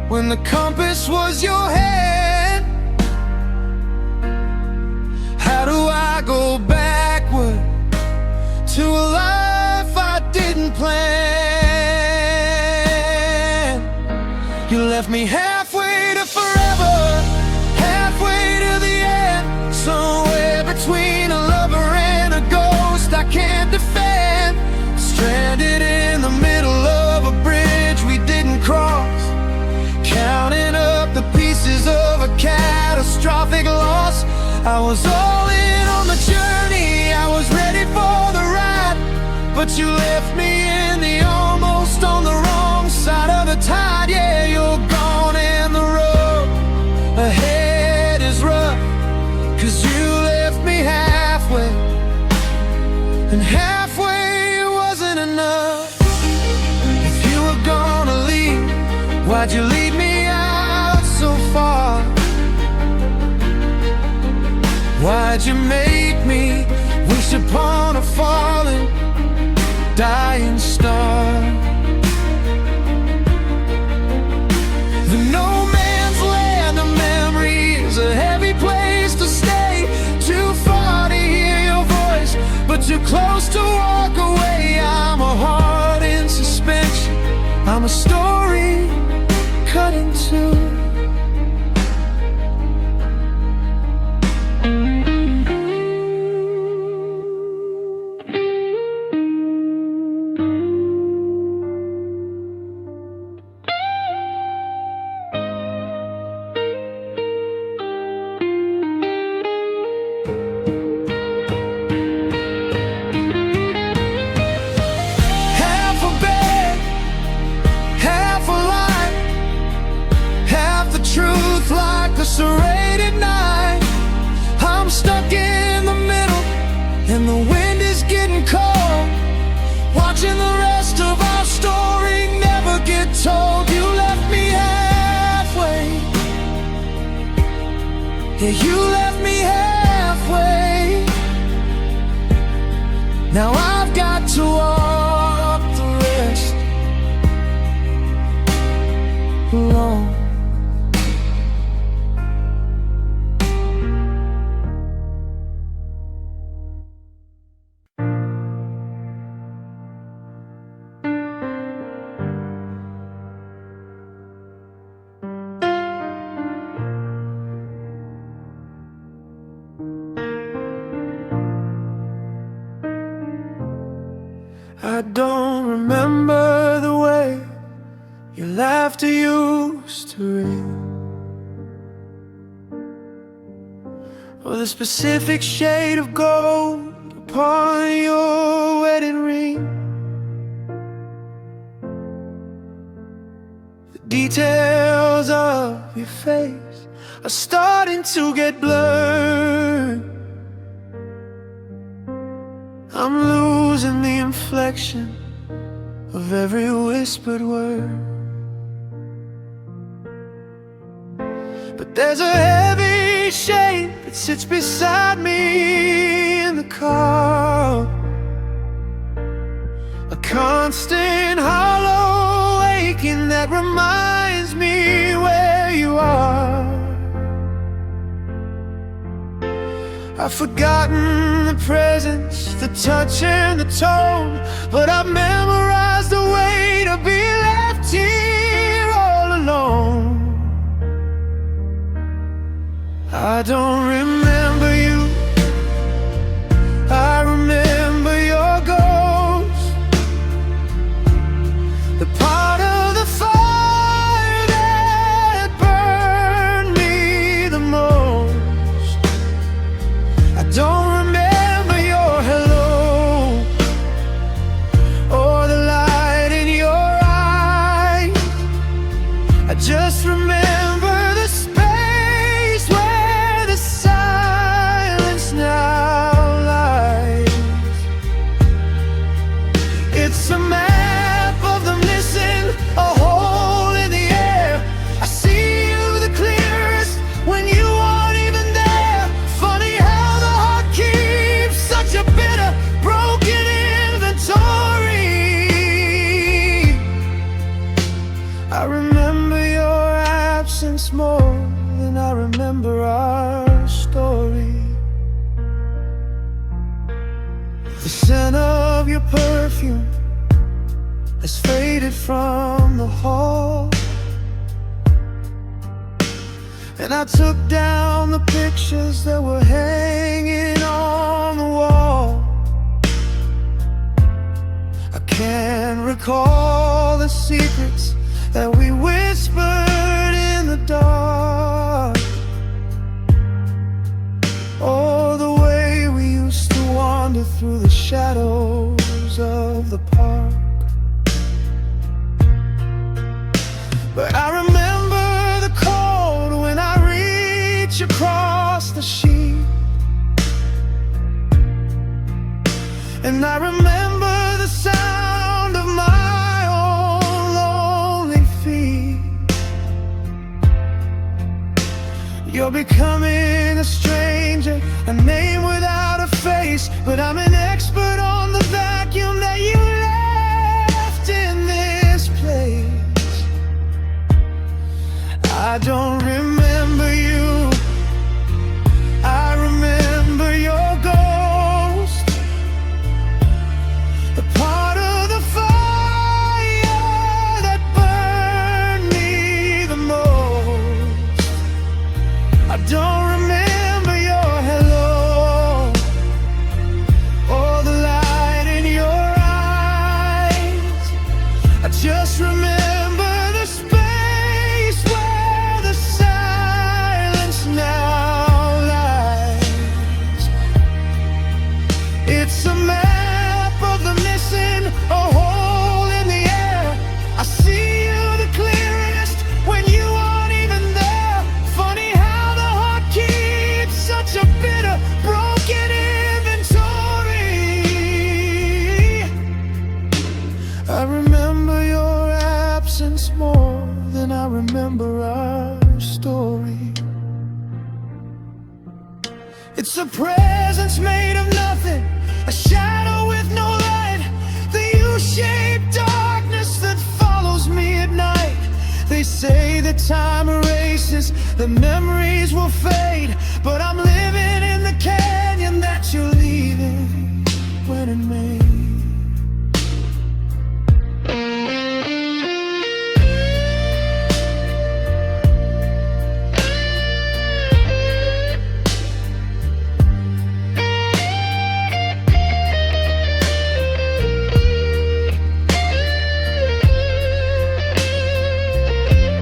when the compass was your hand? How do I go backward to a life I didn't plan? You left me halfway to forever, halfway to the end, somewhere between a lover and a ghost I can't defend. Stranded in the middle of a bridge we didn't cross, counting up the pieces of a catastrophic loss. I was all in on the journey, I was ready for the ride, but you left me in the almost on the wrong side of the tide. Yeah, you're gone and the road ahead is rough, 'cause you left me halfway, and halfway wasn't enough. If you were gonna leave, why'd you leave me out so far? Why'd you make me wish upon a falling, dying star? The no man's land of memory is a heavy place to stay, too far to hear your voice, but too close to walk away. I'm a heart in suspension, I'm a story cut in two. Serrated night, I'm stuck in the middle, and the wind is getting cold, watching the rest of our story never get told. You left me halfway, yeah, you left me halfway. Now I've got to walk the rest alone. I don't remember the way your laughter used to ring, or the specific shade of gold upon your wedding ring. The details of your face are starting to get blurred. I'm losing the inflection of every whispered word. But there's a heavy shade that sits beside me in the car, a constant hollow aching that reminds me where you are. I've forgotten the presence, the touch and the tone, but I've memorized the way to be left here all alone. I don't remember you, I remember your ghost, the part of the fire that burned me the most. I don't remember your hello, or the light in your eyes. I just remember the space where the silence now lies. It's a map of the missing, a hole in the air. I see you the clearest when you aren't even there. The scent of your perfume has faded from the hall, and I took down the pictures that were hanging on the wall. I can't recall the secrets that we whispered in the dark, or the way we used to wander through the shadows of the park. But I remember the cold when I reach across the sheet, and I remember the sound of my own lonely feet. You're becoming a stranger, a name without a face, but I'm an expert on the vacuum that you left in this place. I don't remember you, I remember your ghost, the part of the fire that burned me the most. I don't remember your hello, or the light in your eyes. I just remember the space where the silence now lies. It's a map of the missing, a hole in the air. I see you the clearest when you aren't even there. Funny how the heart keeps such a bitter, broken inventory. I remember your absence more than I remember our story. It's a presence made of nothing, a shadow with no light, the U-shaped darkness that follows me at night. They say that time erases, the memories will fade, but I'm living in the canyon that you're leaving when it may.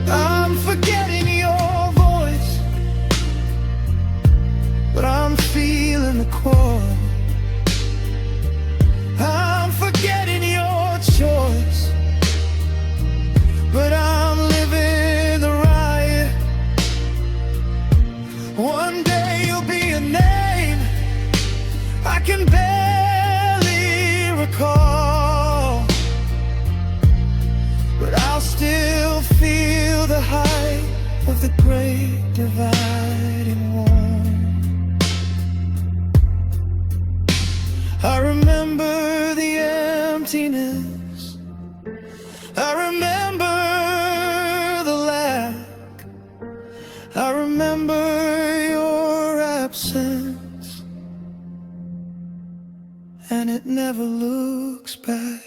I'm forgetting your voice, but I'm feeling the chord. I'm forgetting your choice, but I'm living the riot. One day you'll be a name I can barely recall, but I'll still feel the height of the great dividing wall. I remember the emptiness, I remember the lack, I remember your absence, and it never looks back.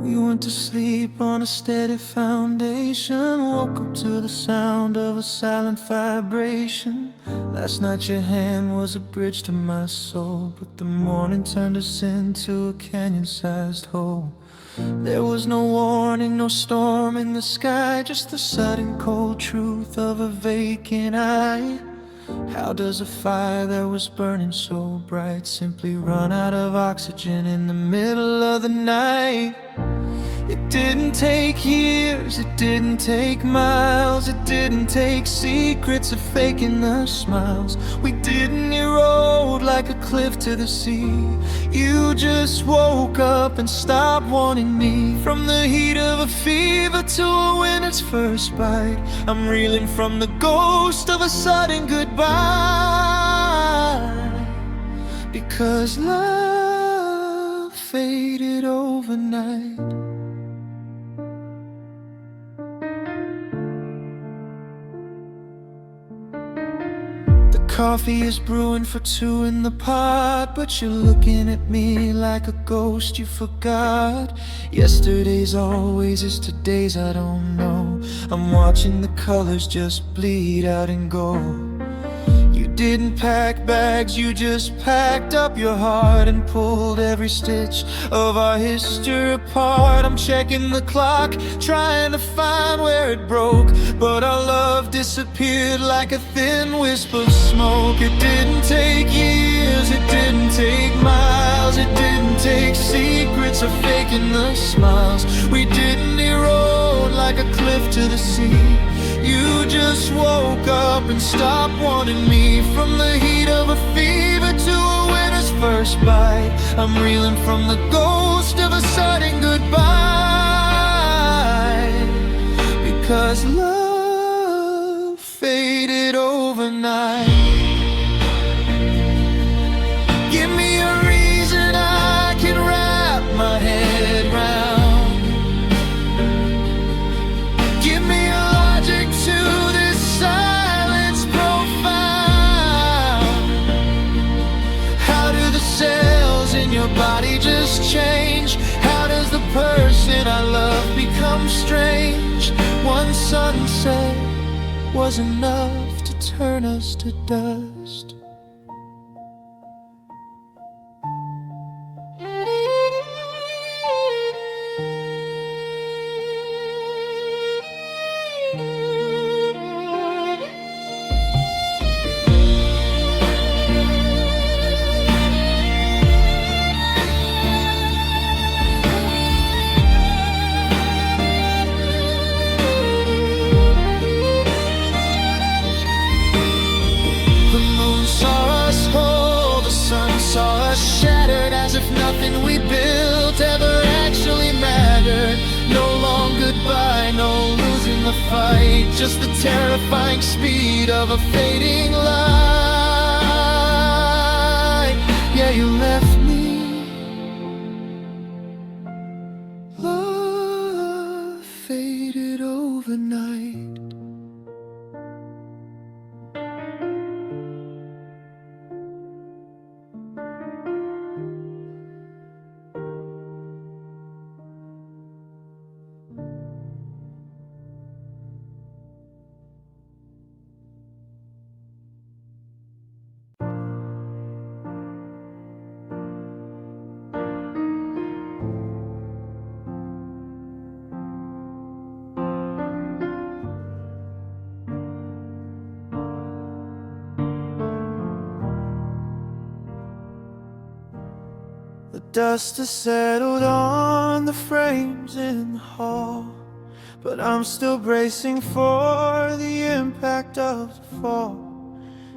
We went to sleep on a steady foundation, woke up to the sound of a silent vibration. Last night your hand was a bridge to my soul, but the morning turned us into a canyon-sized hole. There was no warning, no storm in the sky, just the sudden cold truth of a vacant eye. How does a fire that was burning so bright simply run out of oxygen in the middle of the night? It didn't take years, it didn't take miles, it didn't take secrets of faking the smiles. We didn't erode like a cliff to the sea. You just woke up and stopped wanting me. From the heat of a fever to a winter's first bite, I'm reeling from the ghost of a sudden goodbye. Because love faded overnight. Coffee is brewing for two in the pot, but you're looking at me like a ghost you forgot. Yesterday's always is today's, I don't know. I'm watching the colors just bleed out and go. You didn't pack bags, you just packed up your heart and pulled every stitch of our history apart. I'm checking the clock, trying to find where it broke, but our love disappeared like a thin wisp of smoke. It didn't take years, it didn't take miles, it didn't take secrets or faking the smiles. We didn't erode like a cliff to the sea. You just woke up and stopped wanting me. From the heat of a fever to a winter's first bite, I'm reeling from the ghost of a sudden goodbye. Because love faded overnight. Give me a reason I can wrap my head round. Give me a logic to this silence profound. How do the cells in your body just change? How does the person I love become strange? One sunset was enough to turn us to dust. Shattered as if nothing we built ever actually mattered. No long goodbye, no losing the fight, just the terrifying speed of a fading light. Yeah, you left me. Love faded overnight. The dust has settled on the frames in the hall, but I'm still bracing for the impact of the fall.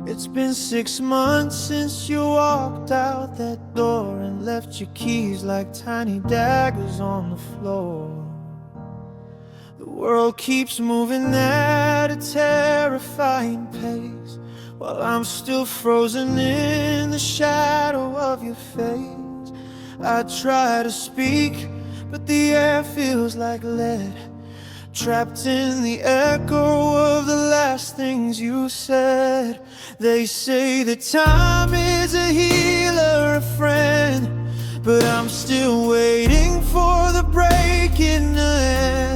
It's been 6 months since you walked out that door and left your keys like tiny daggers on the floor. The world keeps moving at a terrifying pace, while I'm still frozen in the shadow of your face. I try to speak, but the air feels like lead, trapped in the echo of the last things you said. They say that time is a healer, a friend, but I'm still waiting for the break in the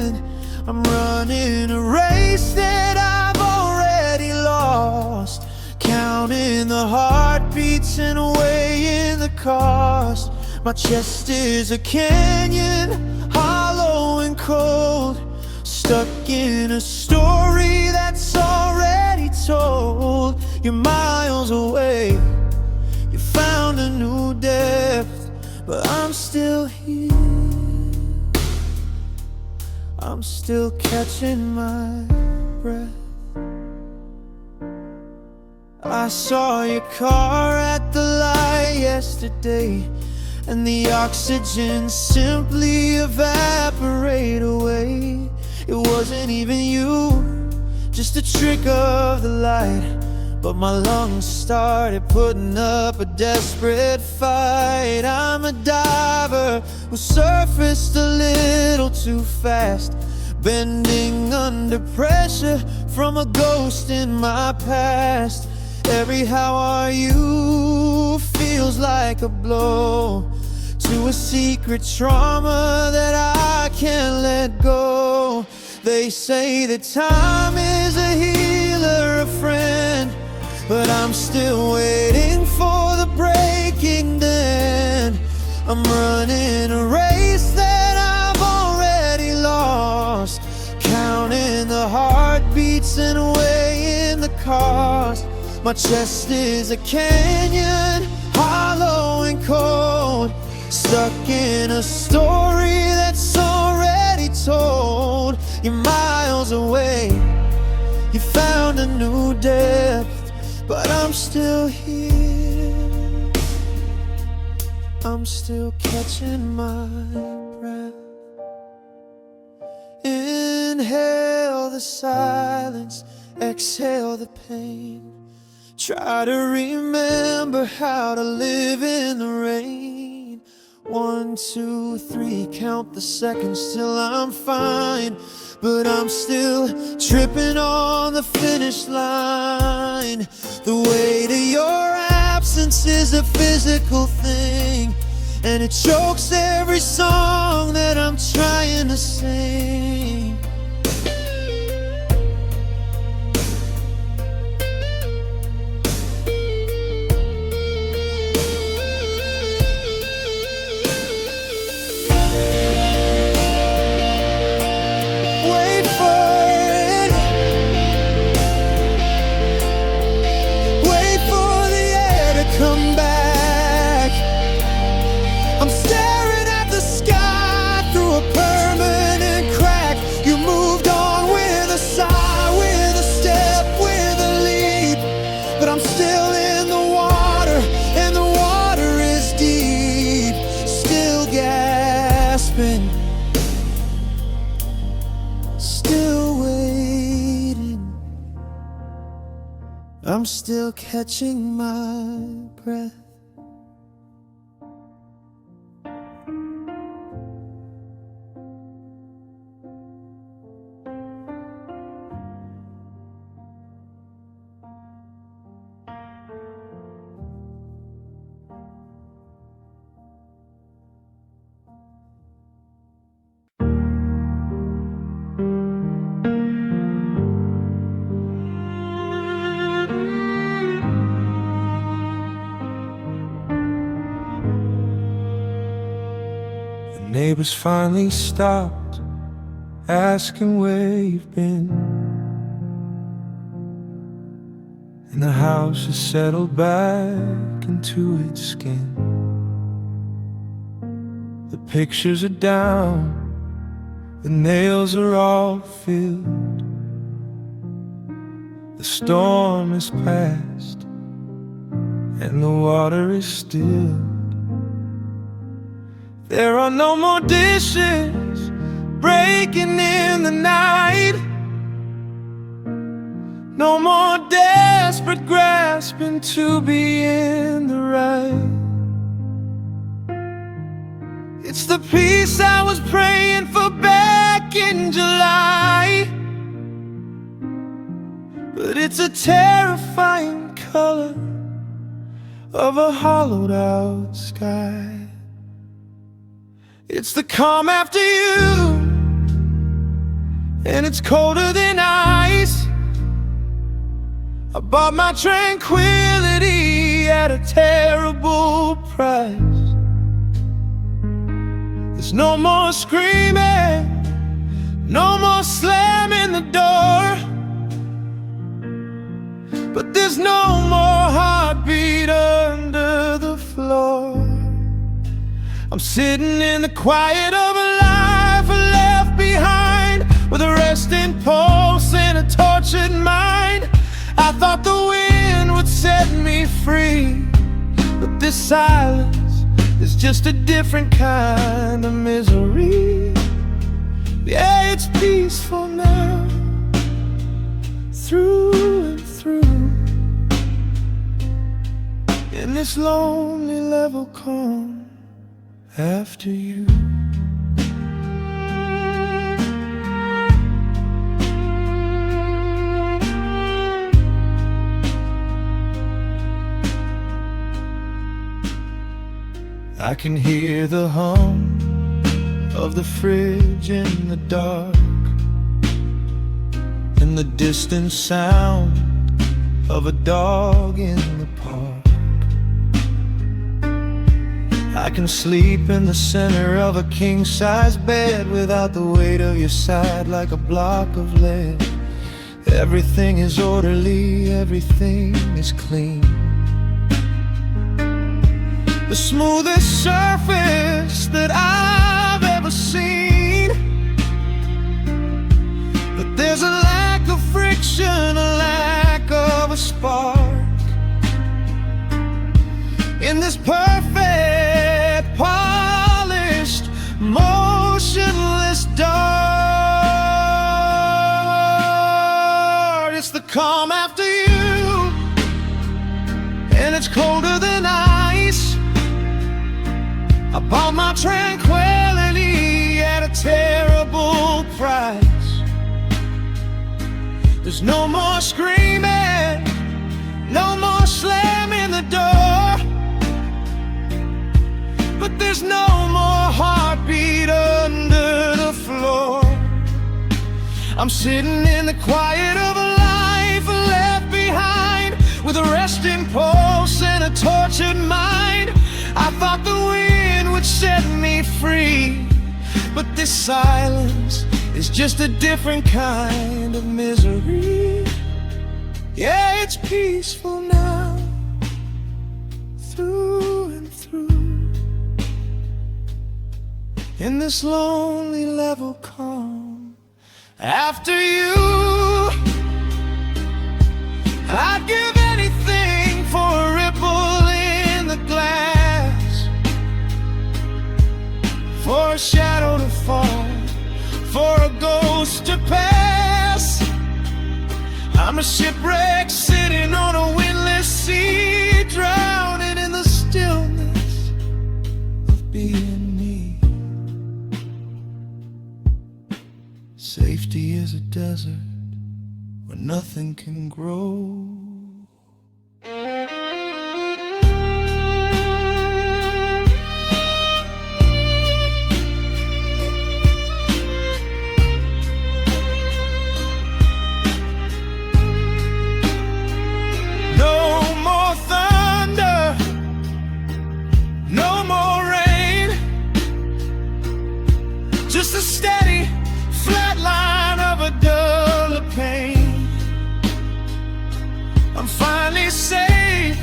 end. I'm running a race that I've already lost, counting the heartbeats and weighing the cost. My chest is a canyon, hollow and cold, stuck in a story that's already told. You're miles away, you found a new depth, but I'm still here. I'm still catching my breath. I saw your car at the light day yesterday, and the oxygen simply evaporate away. It wasn't even you, just a trick of the light. But my lungs started putting up a desperate fight. I'm a diver who surfaced a little too fast, bending under pressure from a ghost in my past. Every how are you feels like a blow to a secret trauma that I can't let go. They say that time is a healer, a friend, but I'm still waiting for the breaking then. I'm running a race that I've already lost, counting the heartbeats and weighing the cost. My chest is a canyon, hollow and cold, stuck in a story that's already told. You're miles away, you found a new depth, but I'm still here. I'm still catching my breath. Inhale the silence, exhale the pain. Try to remember how to live in the rain. 1, 2, 3, count the seconds till I'm fine. But I'm still tripping on the finish line. The weight of your absence is a physical thing, and it chokes every song that I'm trying to sing. Come back. I'm staring at the sky through a permanent crack. You moved on with a sigh, with a step, with a leap, but I'm still in the water, and the water is deep. Still gasping, still waiting. I'm still catching my breath. Neighbors finally stopped asking where you've been, and the house has settled back into its skin. The pictures are down, the nails are all filled. The storm is past, and the water is still. There are no more dishes breaking in the night, no more desperate grasping to be in the right. It's the peace I was praying for back in July, but it's a terrifying color of a hollowed out sky. It's the calm after you, and it's colder than ice. I bought my tranquility at a terrible price. There's no more screaming, no more slamming the door, but there's no more heartbeat under the floor. I'm sitting in the quiet of a life left behind, with a resting pulse and a tortured mind. I thought the wind would set me free, but this this silence is just a different kind of misery. Yeah, it's peaceful now, through and through. In this lonely level calm after you. I can hear the hum of the fridge in the dark, and the distant sound of a dog in the park. I can sleep in the center of a king-size bed without the weight of your side like a block of lead. Everything is orderly, everything is clean. The smoothest surface that I've ever seen. But there's a lack of friction, a lack of a spark in this perfect, polished, motionless dart. It's the calm after you, and it's colder than ice. I bought my tranquility at a terrible price. There's no more screaming, no more slamming the door, but there's no more heartbeat under the floor. I'm sitting in the quiet of a life left behind, with a resting pulse and a tortured mind. I thought the wind would set me free, but this silence is just a different kind of misery. Yeah, it's peaceful now, through and through. In this lonely level calm after you. I'd give anything for a ripple in the glass, for a shadow to fall, for a ghost to pass. I'm a shipwreck sitting on a windless sea, drowning in the stillness of being me. Safety is a desert where nothing can grow. Just a steady, flat line of a dull pain. I'm finally safe,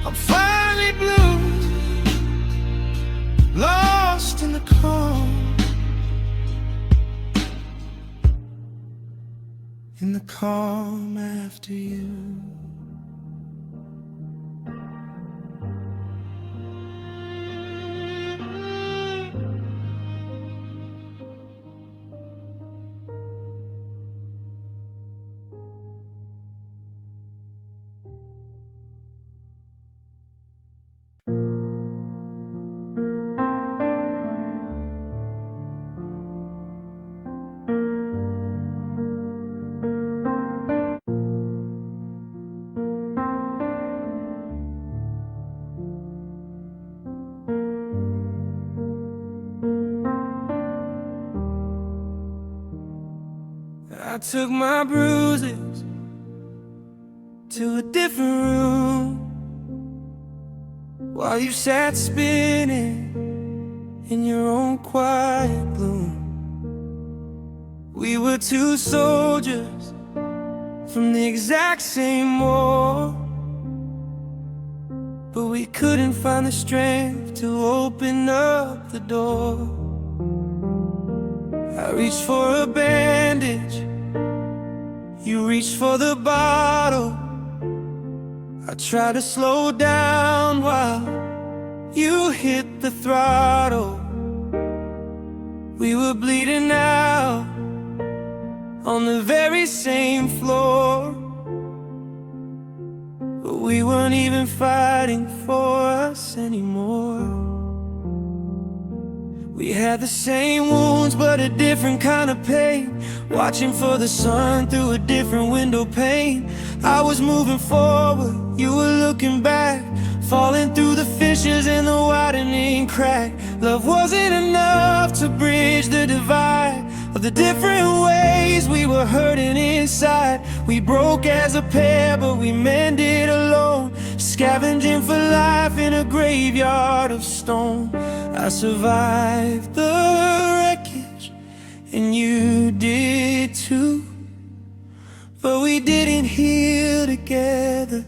I'm finally blue, lost in the calm, in the calm after you. I took my bruises to a different room, while you sat spinning in your own quiet gloom. We were two soldiers from the exact same war, but we couldn't find the strength to open up the door. I reached for a bandage, you reached for the bottle. I try to slow down while you hit the throttle. We were bleeding out on the very same floor, but we weren't even fighting for us anymore. We had the same wounds, but a different kind of pain, watching for the sun through a different window pane. I was moving forward, you were looking back, falling through the fissures in the widening crack. Love wasn't enough to bridge the divide of the different ways we were hurting inside. We broke as a pair, but we mended alone, scavenging for life in a graveyard of stone. I survived the wreckage, and you did too, but we didn't heal together,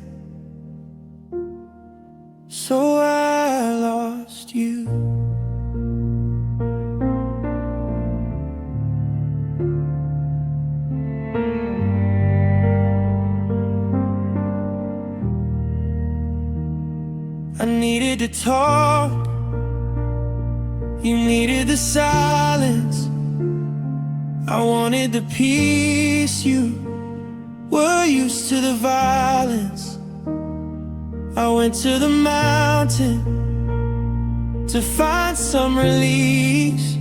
so I lost you. I needed to talk, you needed the silence. I wanted the peace, you were used to the violence. I went to the mountain to find some release,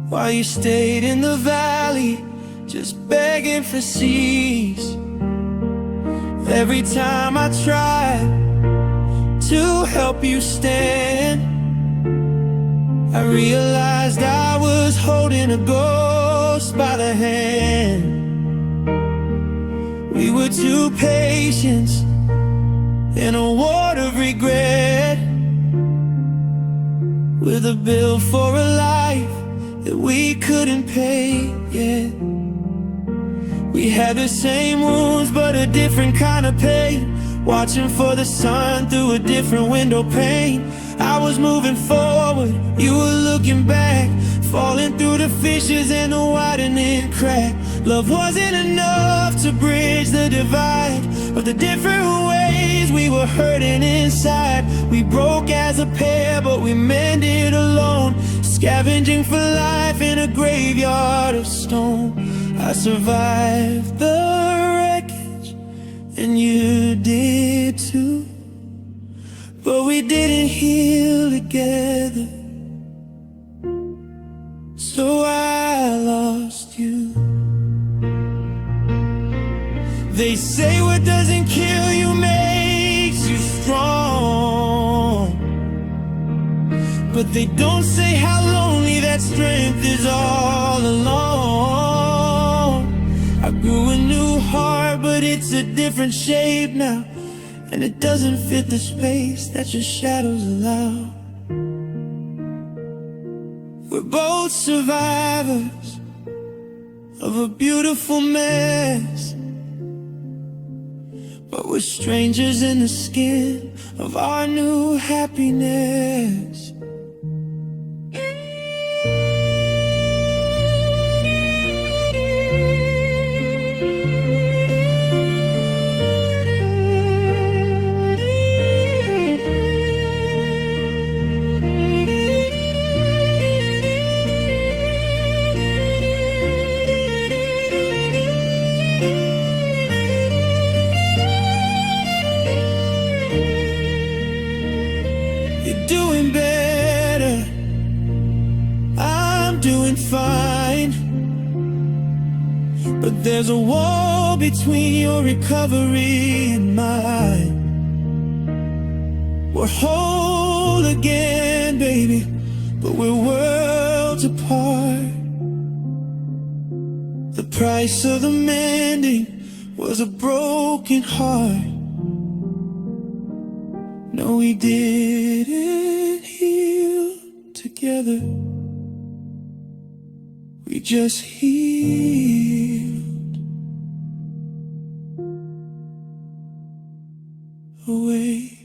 while you stayed in the valley, just begging for seas. Every time I tried to help you stand, I realized I was holding a ghost by the hand. We were two patients in a world of regret, with a bill for a life that we couldn't pay yet. We had the same wounds, but a different kind of pain, watching for the sun through a different window pane. I was moving forward, you were looking back, falling through the fissures and the widening crack. Love wasn't enough to bridge the divide of the different ways we were hurting inside. We broke as a pair, but we mended alone, scavenging for life in a graveyard of stone. I survived the wreckage, and you did too, but we didn't heal together, so I lost you. They say what doesn't kill you makes you strong, but they don't say how lonely that strength is all alone. I grew a new heart, but it's a different shape now, and it doesn't fit the space that your shadows allow. We're both survivors of a beautiful mess, but we're strangers in the skin of our new happiness. You're doing better, I'm doing fine, but there's a wall between your recovery and mine. We're whole again, baby, but we're worlds apart. The price of the mending was a broken heart. No, we didn't heal together, we just healed away.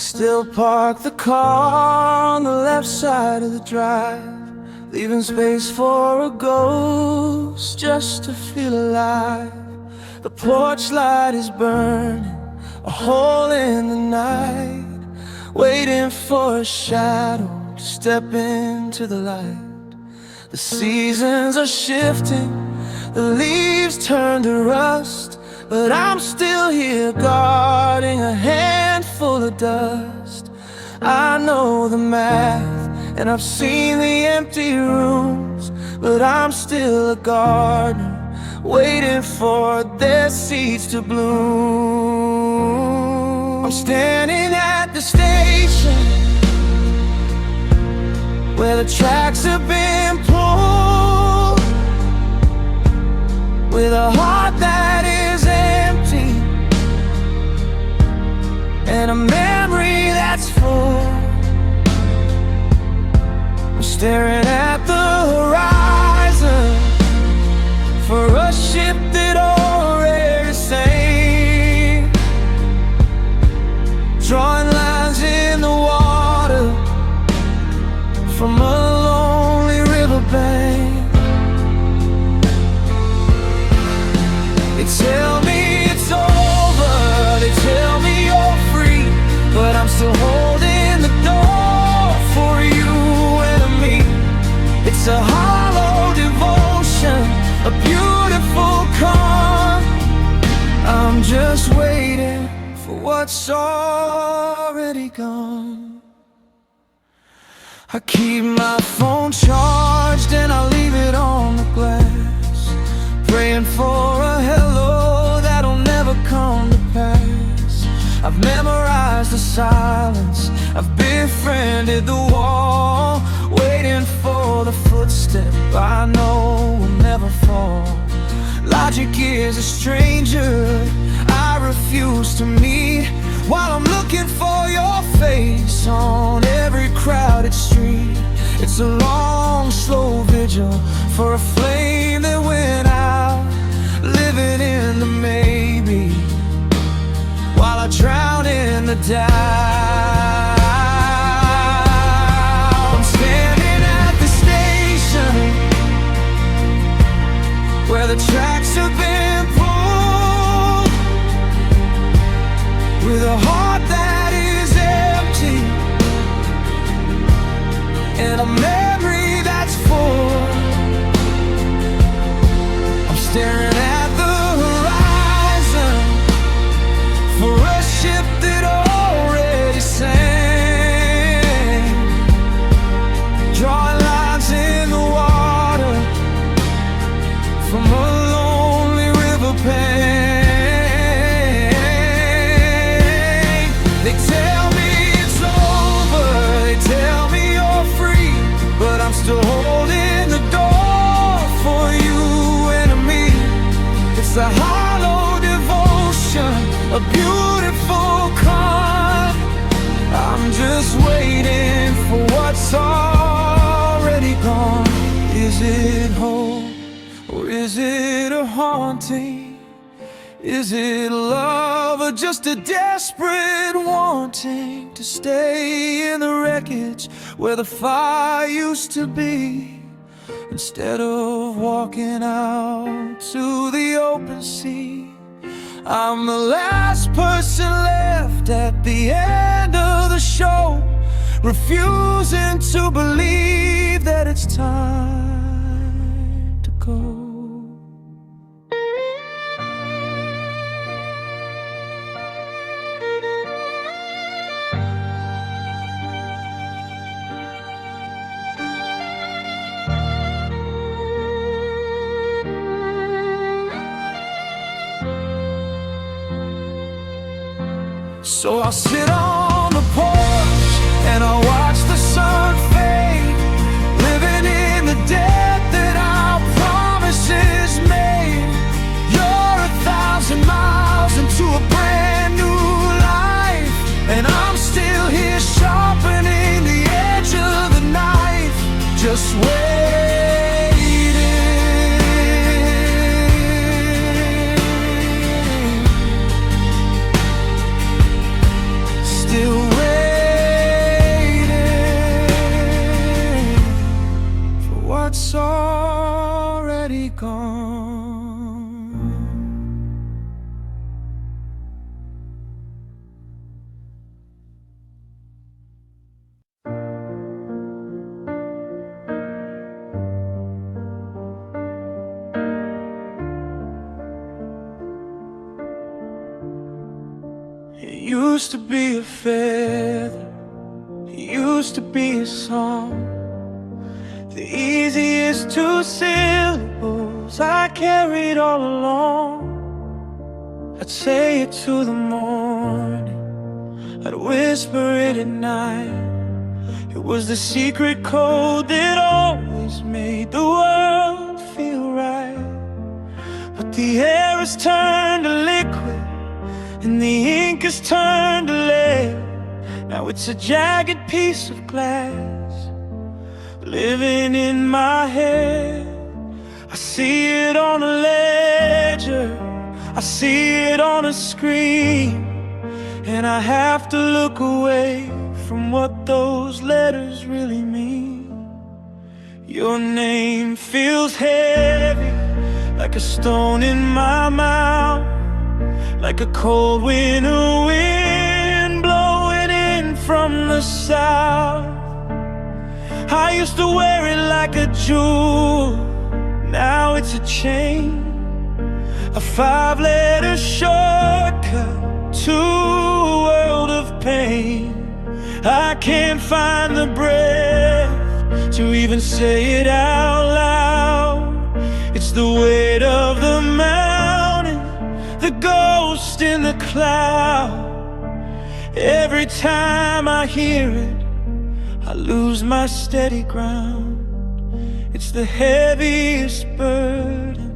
still park the car on the left side of the drive, leaving space for a ghost just to feel alive. The porch light is burning a hole in the night, waiting for a shadow to step into the light. The seasons are shifting, the leaves turn to rust, but I'm still here guarding a handful of dust. I know the math and I've seen the empty rooms, but I'm still a gardener waiting for their seeds to bloom. I'm standing at the station where the tracks have been pulled, with a heart that is empty and a memory that's full. I'm staring at the horizon for a ship that already sank, drawing lines in the water from a lonely riverbank. They tell me it's over, they tell me you're free, but I'm still holding the door for you and me. It's a hollow devotion, a beautiful con. I'm just waiting for what's already gone. I keep my phone charged and I leave it on the glass, praying for a hello that'll never come to pass. I've memorized the silence, I've befriended the wall, waiting for the footstep I know will never fall. Logic is a stranger I refuse to meet, while I'm looking for your face on every crowded street. It's a long, slow vigil for a flame that went out, living in the maybe, while I drown in the doubt. I'm standing at the station where the tracks have been pulled, with a heart that is empty and a memory that's full. I'm staring at the horizon for a ship that already sank, drawing lines in the water from a lonely riverbank. They tell me it's over, they tell me you're free, but I'm still holding the door for you and me. It's a hollow devotion, a beautiful con. I'm just waiting for what's already gone. Is it hope or is it a haunting? Is it love or just a desperate wanting to stay in the wreckage where the fire used to be, instead of walking out to the open sea? I'm the last person left at the end of the show, refusing to believe that it's time to go. So I'll sit on the porch and I'll watch the sun fade, living in the debt that our promises made. You're 1,000 miles into a brand new life, and I'm still here sharpening the edge of the knife, just waiting. used to be a feather, it used to be a song. The easiest two syllables I carried all along. I'd say it to the morning, I'd whisper it at night. It was the secret code that always made the world feel right. But the air has turned to liquid, and the ink has turned to lead. Now it's a jagged piece of glass living in my head. I see it on a ledger, I see it on a screen, and I have to look away from what those letters really mean. Your name feels heavy, like a stone in my mouth, like a cold winter wind blowing in from the south. I used to wear it like a jewel, now it's a chain, a 5-letter shortcut to a world of pain. I can't find the breath to even say it out loud. It's the weight of the mountain, the ghost in the cloud. Every time I hear it, I lose my steady ground. It's the heaviest burden,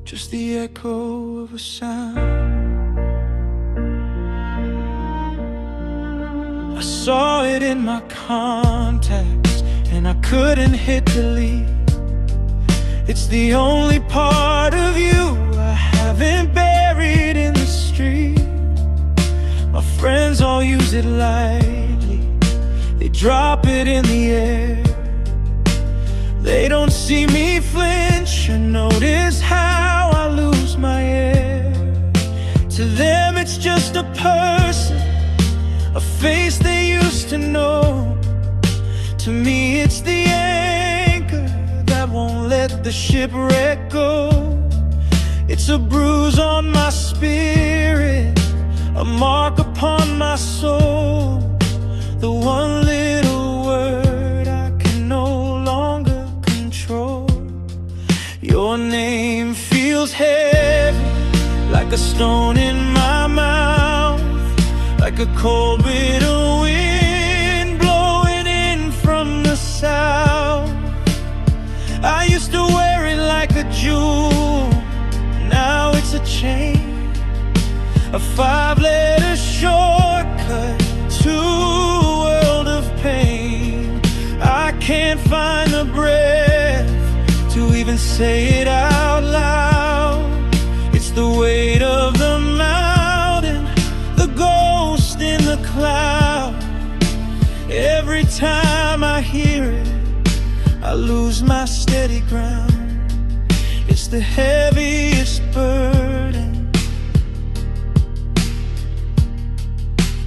just the echo of a sound. I saw it in my contacts, and I couldn't hit delete. It's the only part of you I haven't buried in the street. My friends all use it lightly, they drop it in the air. They don't see me flinch or notice how I lose my air. To them it's just a person, a face they used to know. To me it's the anchor that won't let the shipwreck go. It's a bruise on my spirit, a mark upon my soul. The one little word I can no longer control. Your name feels heavy, like a stone in my mouth, like a cold winter wind blowing in from the south. I used to wear it like a jewel, now it's a chain, a 5-letter shortcut to a world of pain. I can't find the breath to even say it out loud. It's the weight of the mountain, the ghost in the cloud. Every time I hear it, I lose my steady ground. It's the heaviest burden,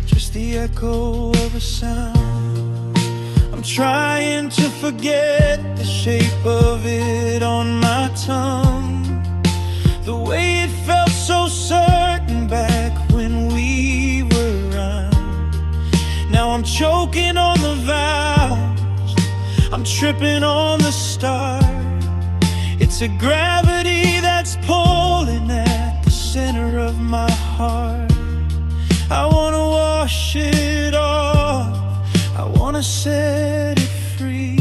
just the echo of a sound. I'm trying to forget the shape of it on my tongue, the way it felt so certain back when we were young. Now I'm choking on the vows, I'm tripping on the start. It's a gravity that's pulling at the center of my heart. I wanna wash it off, I wanna set it free,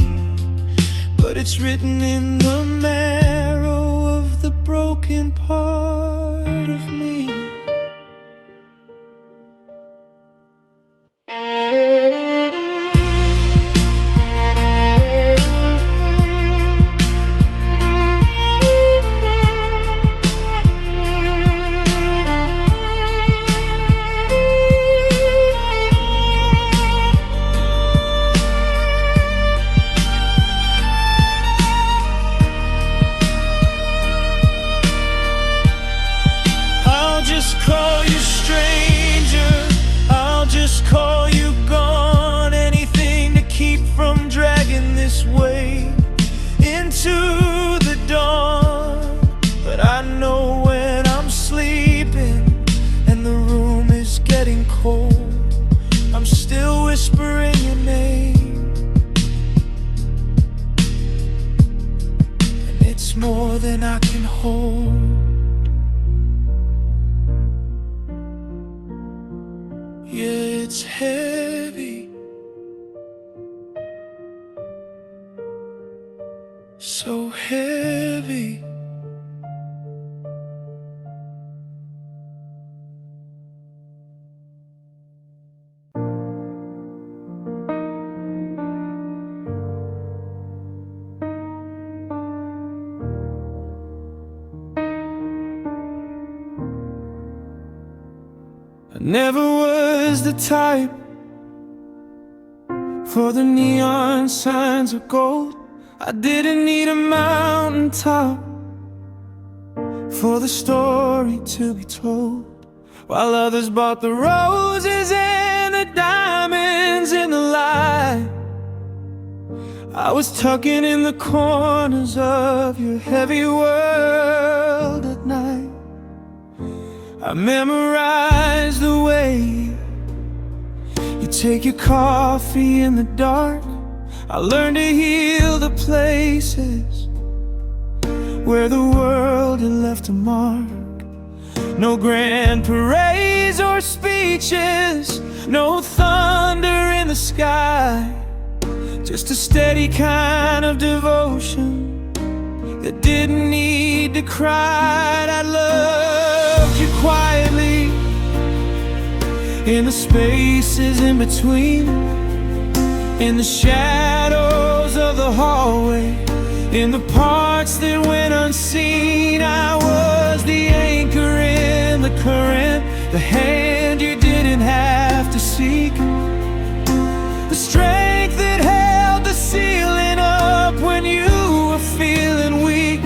but it's written in the marrow of the broken part of me. How whispering your name, and it's more than I can hold. Yeah, it's heavy, so heavy. I never was the type for the neon signs of gold. I didn't need a mountaintop for the story to be told. While others bought the roses and the diamonds in the light, I was tucking in the corners of your heavy world at night. I memorized the way you take your coffee in the dark. I learned to heal the places where the world had left a mark. No grand parades or speeches, no thunder in the sky, just a steady kind of devotion that didn't need to cry. I loved you quietly in the spaces in between, in the shadows of the hallway, in the parts that went unseen. I was the anchor in the current, the hand you didn't have to seek, the strength that held the ceiling up when you were feeling weak.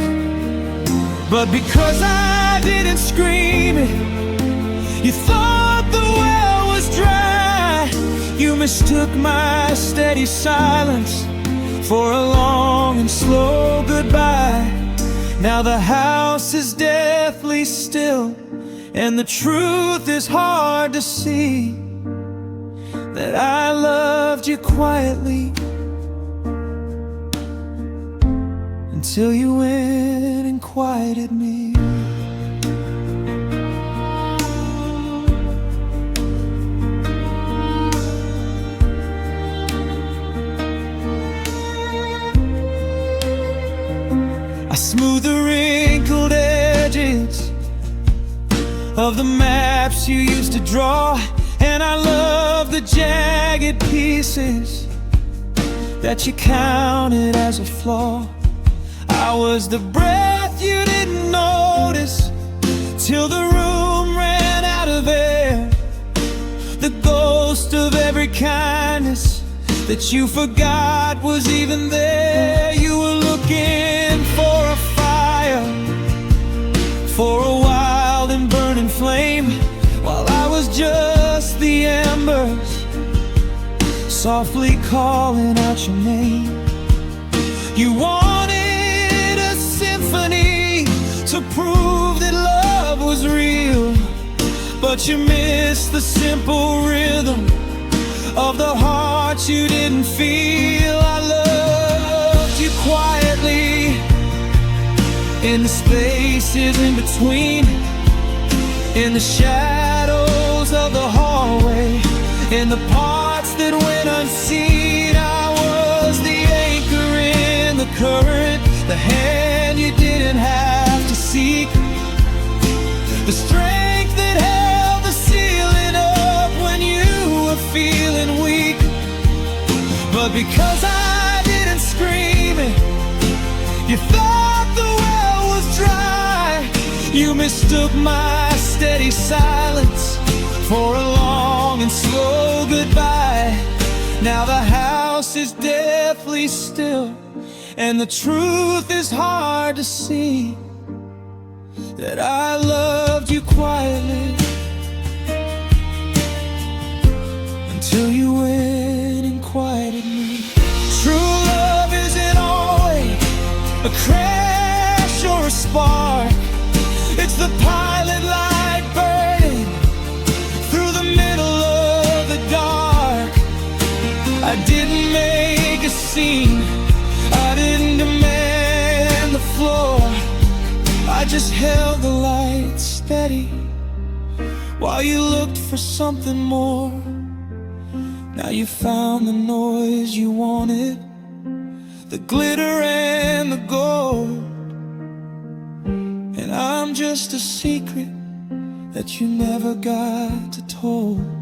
But because I didn't scream it, you thought the well was dry. You mistook my steady silence for a long and slow goodbye. Now the house is deathly still, and the truth is hard to see, that I loved you quietly until you went and quieted me. I smooth the wrinkled edges of the maps you used to draw, and I love the jagged pieces that you counted as a flaw. I was the breath you didn't notice till the room ran out of air, the ghost of every kindness that you forgot was even there. You were looking for a fire, for a wild and burning flame, while I was just the embers softly calling out your name. You wanted a symphony to prove that love was real, but you missed the simple rhythm of the heart you didn't feel. I loved you quietly in the spaces in between, in the shadows of the hallway, in the parts that went unseen. I was the anchor in the current, the hand you didn't have to seek, the strength that held the ceiling up when you were feeling weak. But because I didn't scream it, you thought the well was dry. You mistook my steady silence for a long and slow goodbye. Now the house is deathly still, and the truth is hard to see, that I loved you quietly until you went and quieted me. True love isn't always a crash or a spark. It's the pilot light burning through the middle of the dark. I didn't make a scene, I didn't demand the floor. I just held the light steady while you looked for something more. Now you found the noise you wanted, the glitter and the gold, and I'm just a secret that you never got to told.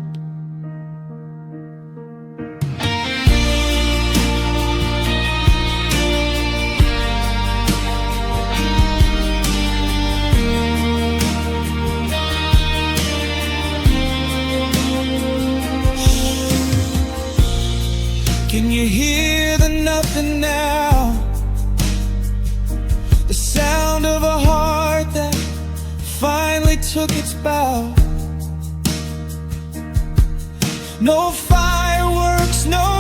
Can you hear the nothing now? The sound of a heart that finally took its bow. No fireworks, no